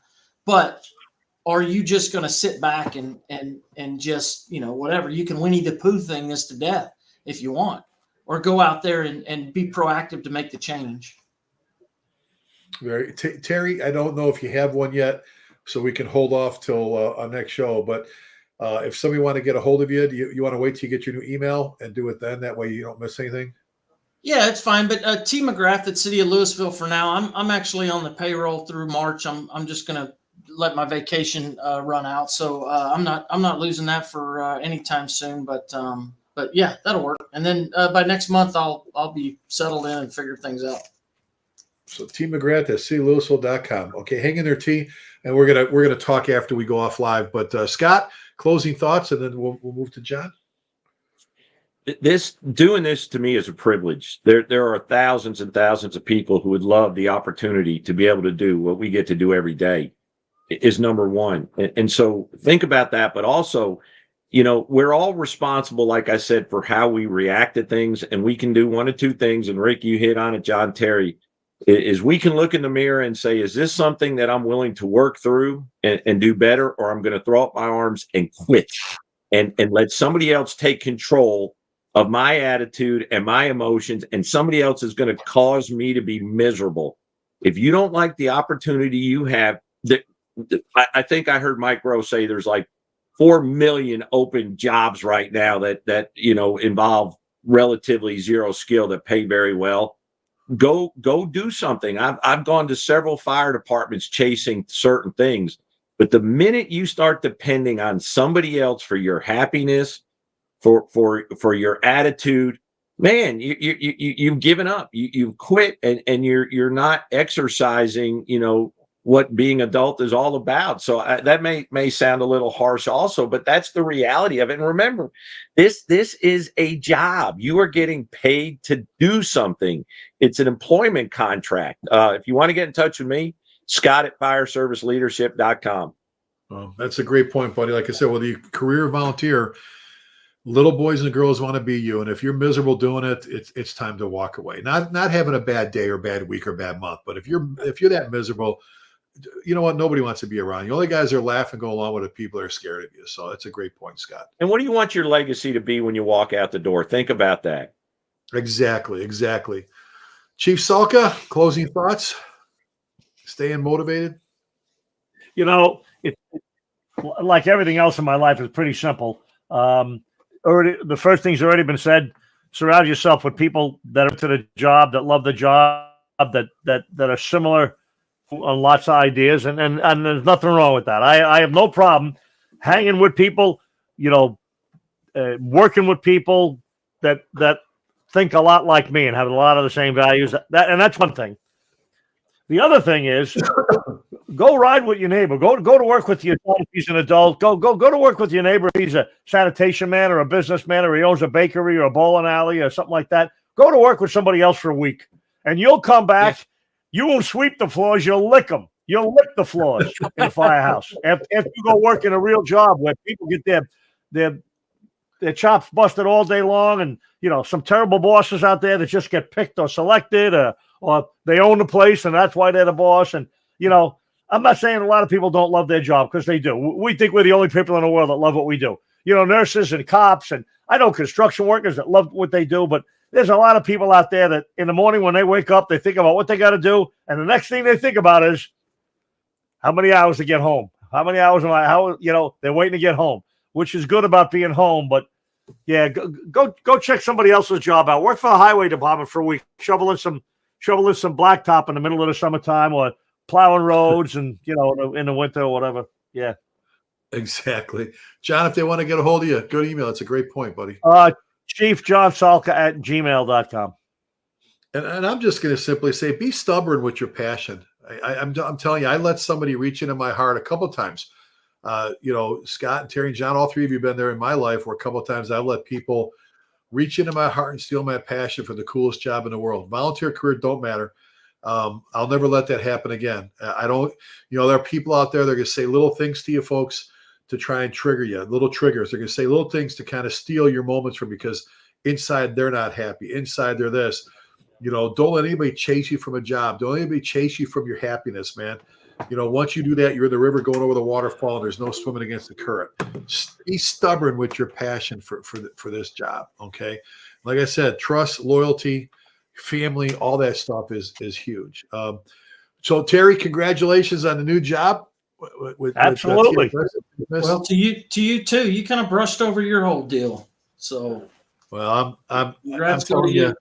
but are you just going to sit back and just, whatever, you can Winnie the Pooh thing this to death if you want, or go out there and be proactive to make the change. Terry, I don't know if you have one yet, so we can hold off till our next show. But if somebody want to get a hold of you, you want to wait till you get your new email and do it then? That way you don't miss anything. Yeah, it's fine. But T. McGrath at City of Louisville for now. I'm actually on the payroll through March. I'm just gonna let my vacation run out, so I'm not losing that for anytime soon. But yeah, that'll work. And then by next month, I'll be settled in and figure things out. So T. McGrath at citylouisville.com. Okay, hang in there, T. And we're gonna talk after we go off live. But Scott, closing thoughts, and then we'll move to John. Doing this to me is a privilege. There are thousands and thousands of people who would love the opportunity to be able to do what we get to do every day. Is number one. And so think about that, but also, we're all responsible, like I said, for how we react to things, and we can do one of two things. And Rick, you hit on it, John, Terry, is we can look in the mirror and say, is this something that I'm willing to work through and do better, or I'm going to throw up my arms and quit and let somebody else take control of my attitude and my emotions, and somebody else is going to cause me to be miserable. If you don't like the opportunity you have, I think I heard Mike Rowe say there's like 4 million open jobs right now that involve relatively zero skill that pay very well. Go do something. I've gone to several fire departments chasing certain things, but the minute you start depending on somebody else for your happiness, for your attitude, man, you've given up. You've quit, and you're not exercising, what being adult is all about. So that may sound a little harsh also, but that's the reality of it. And remember, this is a job. You are getting paid to do something. It's an employment contract. If you want to get in touch with me, Scott at fireserviceleadership.com. Well, that's a great point, buddy. Like I said, whether you career volunteer, little boys and girls want to be you. And if you're miserable doing it, it's time to walk away. Not having a bad day or bad week or bad month, but if you're that miserable, you know what? Nobody wants to be around. The only guys that are laughing go along with it, people are scared of you. So that's a great point, Scott. And what do you want your legacy to be when you walk out the door? Think about that. Exactly. Chief Salka, closing thoughts? Staying motivated? It's like everything else in my life is pretty simple. The first thing's already been said. Surround yourself with people that are to the job, that love the job, that are similar on lots of ideas, and there's nothing wrong with that. I have no problem hanging with people, working with people that think a lot like me and have a lot of the same values. And that's one thing. The other thing is go ride with your neighbor. Go to work with your adult if he's an adult. Go to work with your neighbor if he's a sanitation man or a businessman, or he owns a bakery or a bowling alley or something like that. Go to work with somebody else for a week, and you'll come back. Yeah. You won't sweep the floors. You'll lick them. You'll lick the floors in a firehouse. After you go work in a real job where people get their their chops busted all day long, and some terrible bosses out there that just get picked or selected, or they own the place and that's why they're the boss. And I'm not saying a lot of people don't love their job, because they do. We think we're the only people in the world that love what we do. Nurses and cops, and I know construction workers that love what they do, but there's a lot of people out there that in the morning when they wake up, they think about what they got to do, and the next thing they think about is how many hours to get home. How many hours they're waiting to get home, which is good about being home. But yeah, go check somebody else's job out. Work for the highway department for a week, shoveling some blacktop in the middle of the summertime, or plowing roads and in the winter or whatever. Yeah. Exactly. John, if they want to get a hold of you, good email. It's a great point, buddy. Chief John Salka at gmail.com. And I'm just going to simply say, be stubborn with your passion. I'm telling you, I let somebody reach into my heart a couple of times. Scott and Terry and John, all three of you have been there in my life, where a couple of times I've let people reach into my heart and steal my passion for the coolest job in the world. Volunteer career don't matter. I'll never let that happen again. I don't, there are people out there that are going to say little things to you folks to try and trigger you, little triggers. They're going to say little things to kind of steal your moments from, because inside they're not happy. Inside they're this. Don't let anybody chase you from a job. Don't let anybody chase you from your happiness, man. Once you do that, you're in the river going over the waterfall, and there's no swimming against the current. Be stubborn with your passion for this job, okay? Like I said, trust, loyalty, family, all that stuff is huge. So, Terry, congratulations on the new job. Absolutely. Well, to you too. You kind of brushed over your whole deal. So, well, I'm telling you,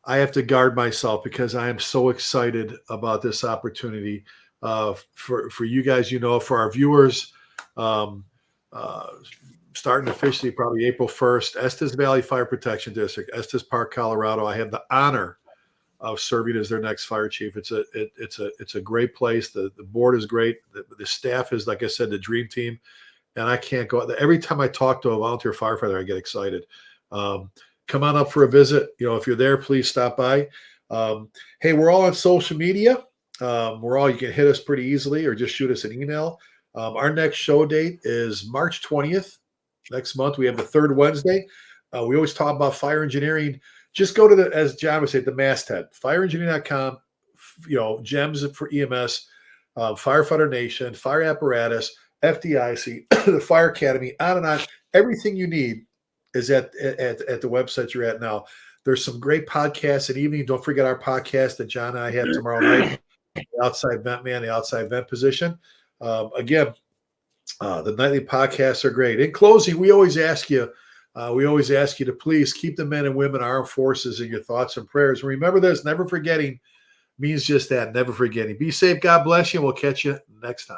I have to guard myself, because I am so excited about this opportunity for you guys. For our viewers, starting officially probably April 1st, Estes Valley Fire Protection District, Estes Park, Colorado. I have the honor of serving as their next fire chief. It's a great place. The board is great. The staff is, like I said, the dream team. And I can't go. Every time I talk to a volunteer firefighter, I get excited. Come on up for a visit. If you're there, please stop by. Hey, we're all on social media. You can hit us pretty easily, or just shoot us an email. Our next show date is March 20th. Next month, we have the third Wednesday. We always talk about fire engineering. Just go to as John would say, the masthead, fireengineering.com, gems for EMS, Firefighter Nation, Fire Apparatus, FDIC, the Fire Academy, on and on. Everything you need is at the website you're at now. There's some great podcasts at evening. Don't forget our podcast that John and I have tomorrow night, the Outside Vent Man, the Outside Vent Position. Again, the nightly podcasts are great. In closing, we always ask you to please keep the men and women, armed forces, in your thoughts and prayers. And remember this, never forgetting means just that, never forgetting. Be safe. God bless you. And we'll catch you next time.